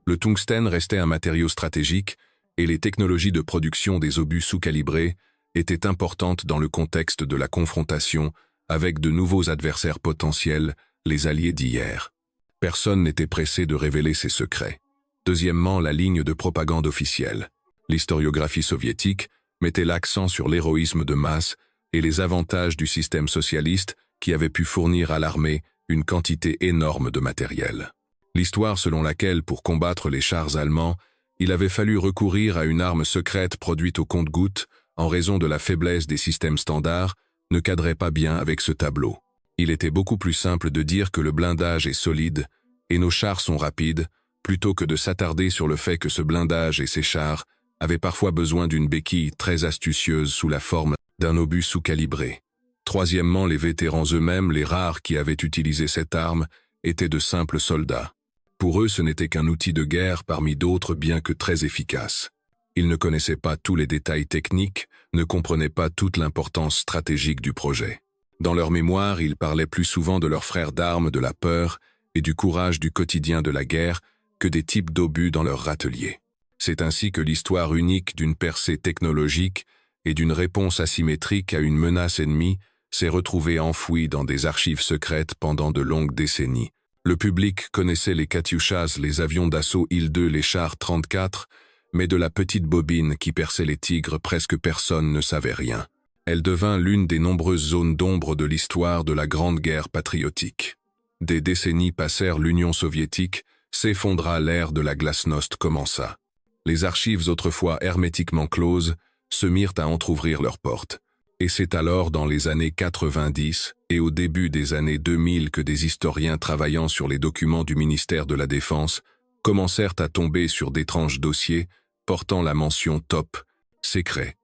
Le tungstène restait un matériau stratégique et les technologies de production des obus sous-calibrés étaient importantes dans le contexte de la confrontation avec de nouveaux adversaires potentiels, les alliés d'hier. Personne n'était pressé de révéler ses secrets. Deuxièmement, la ligne de propagande officielle. L'historiographie soviétique mettait l'accent sur l'héroïsme de masse et les avantages du système socialiste qui avait pu fournir à l'armée une quantité énorme de matériel. L'histoire selon laquelle, pour combattre les chars allemands, il avait fallu recourir à une arme secrète produite au compte-gouttes en raison de la faiblesse des systèmes standards, ne cadrait pas bien avec ce tableau. Il était beaucoup plus simple de dire que le blindage est solide et nos chars sont rapides, plutôt que de s'attarder sur le fait que ce blindage et ces chars avaient parfois besoin d'une béquille très astucieuse sous la forme d'un obus sous-calibré. Troisièmement, les vétérans eux-mêmes, les rares qui avaient utilisé cette arme, étaient de simples soldats. Pour eux, ce n'était qu'un outil de guerre parmi d'autres bien que très efficace. Ils ne connaissaient pas tous les détails techniques, ne comprenaient pas toute l'importance stratégique du projet. Dans leur mémoire, ils parlaient plus souvent de leurs frères d'armes, de la peur et du courage du quotidien de la guerre que des types d'obus dans leur râtelier. C'est ainsi que l'histoire unique d'une percée technologique et d'une réponse asymétrique à une menace ennemie s'est retrouvée enfouie dans des archives secrètes pendant de longues décennies. Le public connaissait les Katyushas, les avions d'assaut Il-2, les chars 34, mais de la petite bobine qui perçait les tigres, presque personne ne savait rien. Elle devint l'une des nombreuses zones d'ombre de l'histoire de la Grande Guerre patriotique. Des décennies passèrent, l'Union soviétique s'effondra, l'ère de la glasnost commença. Les archives autrefois hermétiquement closes se mirent à entr'ouvrir leurs portes. Et c'est alors dans les années 90 et au début des années 2000 que des historiens travaillant sur les documents du ministère de la Défense commencèrent à tomber sur d'étranges dossiers portant la mention top, secret.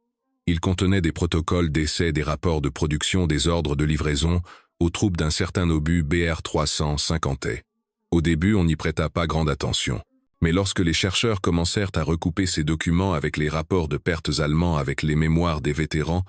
Ils contenaient des protocoles d'essai, des rapports de production, des ordres de livraison aux troupes d'un certain obus BR-350. Au début, on n'y prêta pas grande attention. Mais lorsque les chercheurs commencèrent à recouper ces documents avec les rapports de pertes allemands, avec les mémoires des vétérans,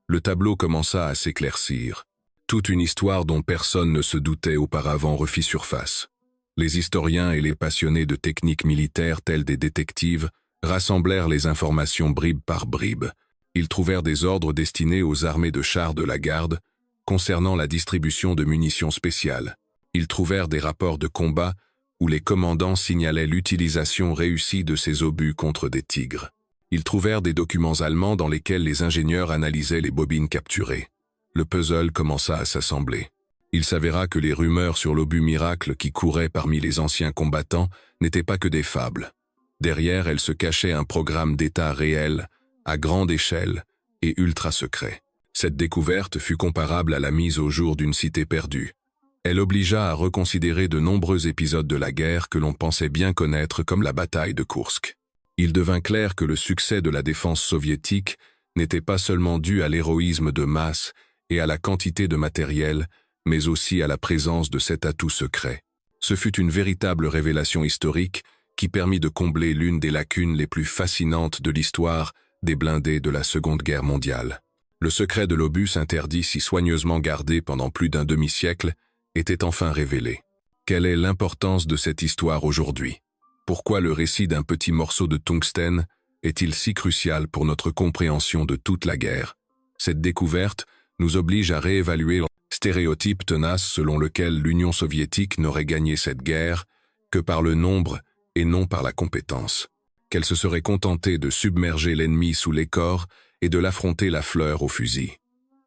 le tableau commença à s'éclaircir. Toute une histoire dont personne ne se doutait auparavant refit surface. Les historiens et les passionnés de techniques militaires tels des détectives rassemblèrent les informations bribe par bribe. Ils trouvèrent des ordres destinés aux armées de chars de la garde concernant la distribution de munitions spéciales. Ils trouvèrent des rapports de combat où les commandants signalaient l'utilisation réussie de ces obus contre des tigres. Ils trouvèrent des documents allemands dans lesquels les ingénieurs analysaient les bobines capturées. Le puzzle commença à s'assembler. Il s'avéra que les rumeurs sur l'obus miracle qui couraient parmi les anciens combattants n'étaient pas que des fables. Derrière elles se cachait un programme d'État réel, à grande échelle et ultra secret. Cette découverte fut comparable à la mise au jour d'une cité perdue. Elle obligea à reconsidérer de nombreux épisodes de la guerre que l'on pensait bien connaître comme la bataille de Koursk. Il devint clair que le succès de la défense soviétique n'était pas seulement dû à l'héroïsme de masse et à la quantité de matériel, mais aussi à la présence de cet atout secret. Ce fut une véritable révélation historique qui permit de combler l'une des lacunes les plus fascinantes de l'histoire des blindés de la Seconde Guerre mondiale. Le secret de l'obus interdit, si soigneusement gardé pendant plus d'un demi-siècle, était enfin révélé. Quelle est l'importance de cette histoire aujourd'hui? Pourquoi le récit d'un petit morceau de tungstène est-il si crucial pour notre compréhension de toute la guerre? Cette découverte nous oblige à réévaluer le stéréotype tenace selon lequel l'Union soviétique n'aurait gagné cette guerre que par le nombre et non par la compétence. Qu'elle se serait contentée de submerger l'ennemi sous les corps et de l'affronter la fleur au fusil.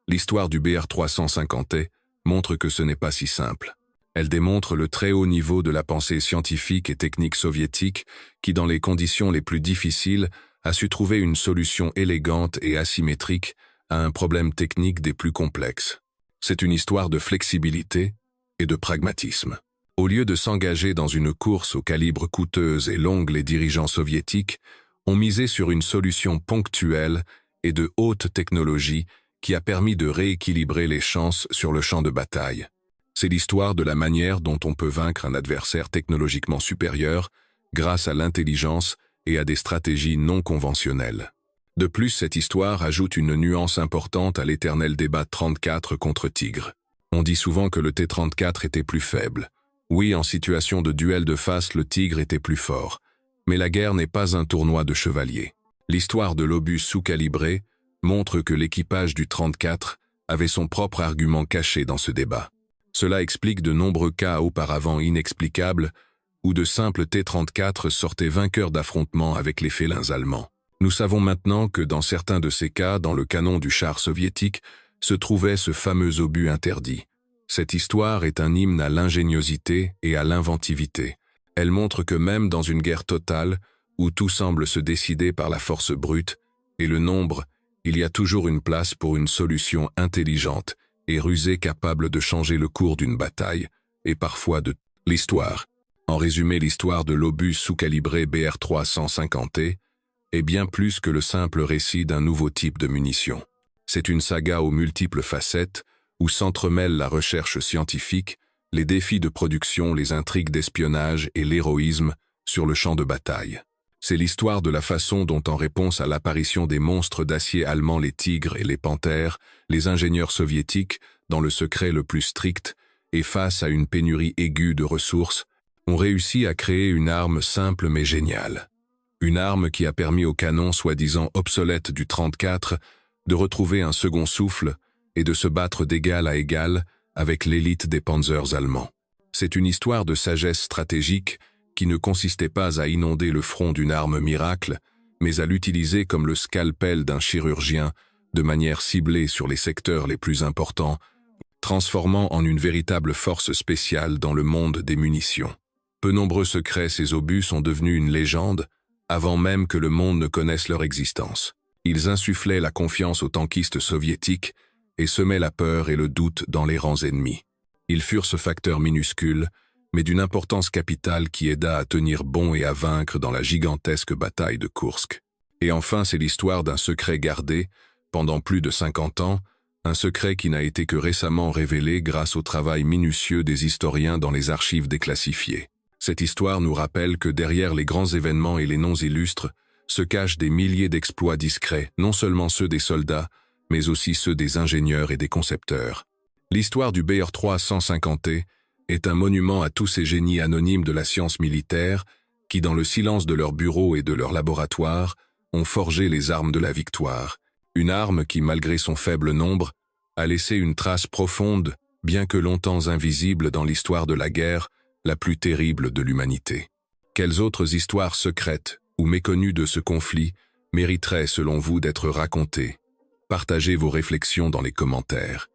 L'histoire du BR-350 montre que ce n'est pas si simple. Elle démontre le très haut niveau de la pensée scientifique et technique soviétique qui, dans les conditions les plus difficiles, a su trouver une solution élégante et asymétrique à un problème technique des plus complexes. C'est une histoire de flexibilité et de pragmatisme. Au lieu de s'engager dans une course au calibre coûteuse et longue, les dirigeants soviétiques ont misé sur une solution ponctuelle et de haute technologie qui a permis de rééquilibrer les chances sur le champ de bataille. C'est l'histoire de la manière dont on peut vaincre un adversaire technologiquement supérieur grâce à l'intelligence et à des stratégies non conventionnelles. De plus, cette histoire ajoute une nuance importante à l'éternel débat 34 contre Tigre. On dit souvent que le T-34 était plus faible. Oui, en situation de duel de face, le Tigre était plus fort. Mais la guerre n'est pas un tournoi de chevaliers. L'histoire de l'obus sous-calibré montre que l'équipage du 34 avait son propre argument caché dans ce débat. Cela explique de nombreux cas auparavant inexplicables où de simples T-34 sortaient vainqueurs d'affrontements avec les félins allemands. Nous savons maintenant que dans certains de ces cas, dans le canon du char soviétique, se trouvait ce fameux obus interdit. Cette histoire est un hymne à l'ingéniosité et à l'inventivité. Elle montre que même dans une guerre totale, où tout semble se décider par la force brute et le nombre, il y a toujours une place pour une solution intelligente et rusée capable de changer le cours d'une bataille, et parfois de l'histoire. En résumé, l'histoire de l'obus sous-calibré BR-350 est bien plus que le simple récit d'un nouveau type de munition. C'est une saga aux multiples facettes, où s'entremêlent la recherche scientifique, les défis de production, les intrigues d'espionnage et l'héroïsme sur le champ de bataille. C'est l'histoire de la façon dont, en réponse à l'apparition des monstres d'acier allemands, les tigres et les panthères, les ingénieurs soviétiques, dans le secret le plus strict et face à une pénurie aiguë de ressources, ont réussi à créer une arme simple mais géniale. Une arme qui a permis au canon soi-disant obsolète du 34 de retrouver un second souffle et de se battre d'égal à égal avec l'élite des panzers allemands. C'est une histoire de sagesse stratégique qui ne consistait pas à inonder le front d'une arme miracle, mais à l'utiliser comme le scalpel d'un chirurgien de manière ciblée sur les secteurs les plus importants, transformant en une véritable force spéciale dans le monde des munitions. Peu nombreux secrets, ces obus sont devenus une légende avant même que le monde ne connaisse leur existence. Ils insufflaient la confiance aux tankistes soviétiques et semaient la peur et le doute dans les rangs ennemis. Ils furent ce facteur minuscule, mais d'une importance capitale qui aida à tenir bon et à vaincre dans la gigantesque bataille de Koursk. Et enfin, c'est l'histoire d'un secret gardé, pendant plus de 50 ans, un secret qui n'a été que récemment révélé grâce au travail minutieux des historiens dans les archives déclassifiées. Cette histoire nous rappelle que derrière les grands événements et les noms illustres se cachent des milliers d'exploits discrets, non seulement ceux des soldats, mais aussi ceux des ingénieurs et des concepteurs. L'histoire du Beer 350T est un monument à tous ces génies anonymes de la science militaire qui, dans le silence de leurs bureaux et de leurs laboratoires, ont forgé les armes de la victoire. Une arme qui, malgré son faible nombre, a laissé une trace profonde, bien que longtemps invisible dans l'histoire de la guerre, la plus terrible de l'humanité. Quelles autres histoires secrètes ou méconnues de ce conflit mériteraient, selon vous, d'être racontées? Partagez vos réflexions dans les commentaires.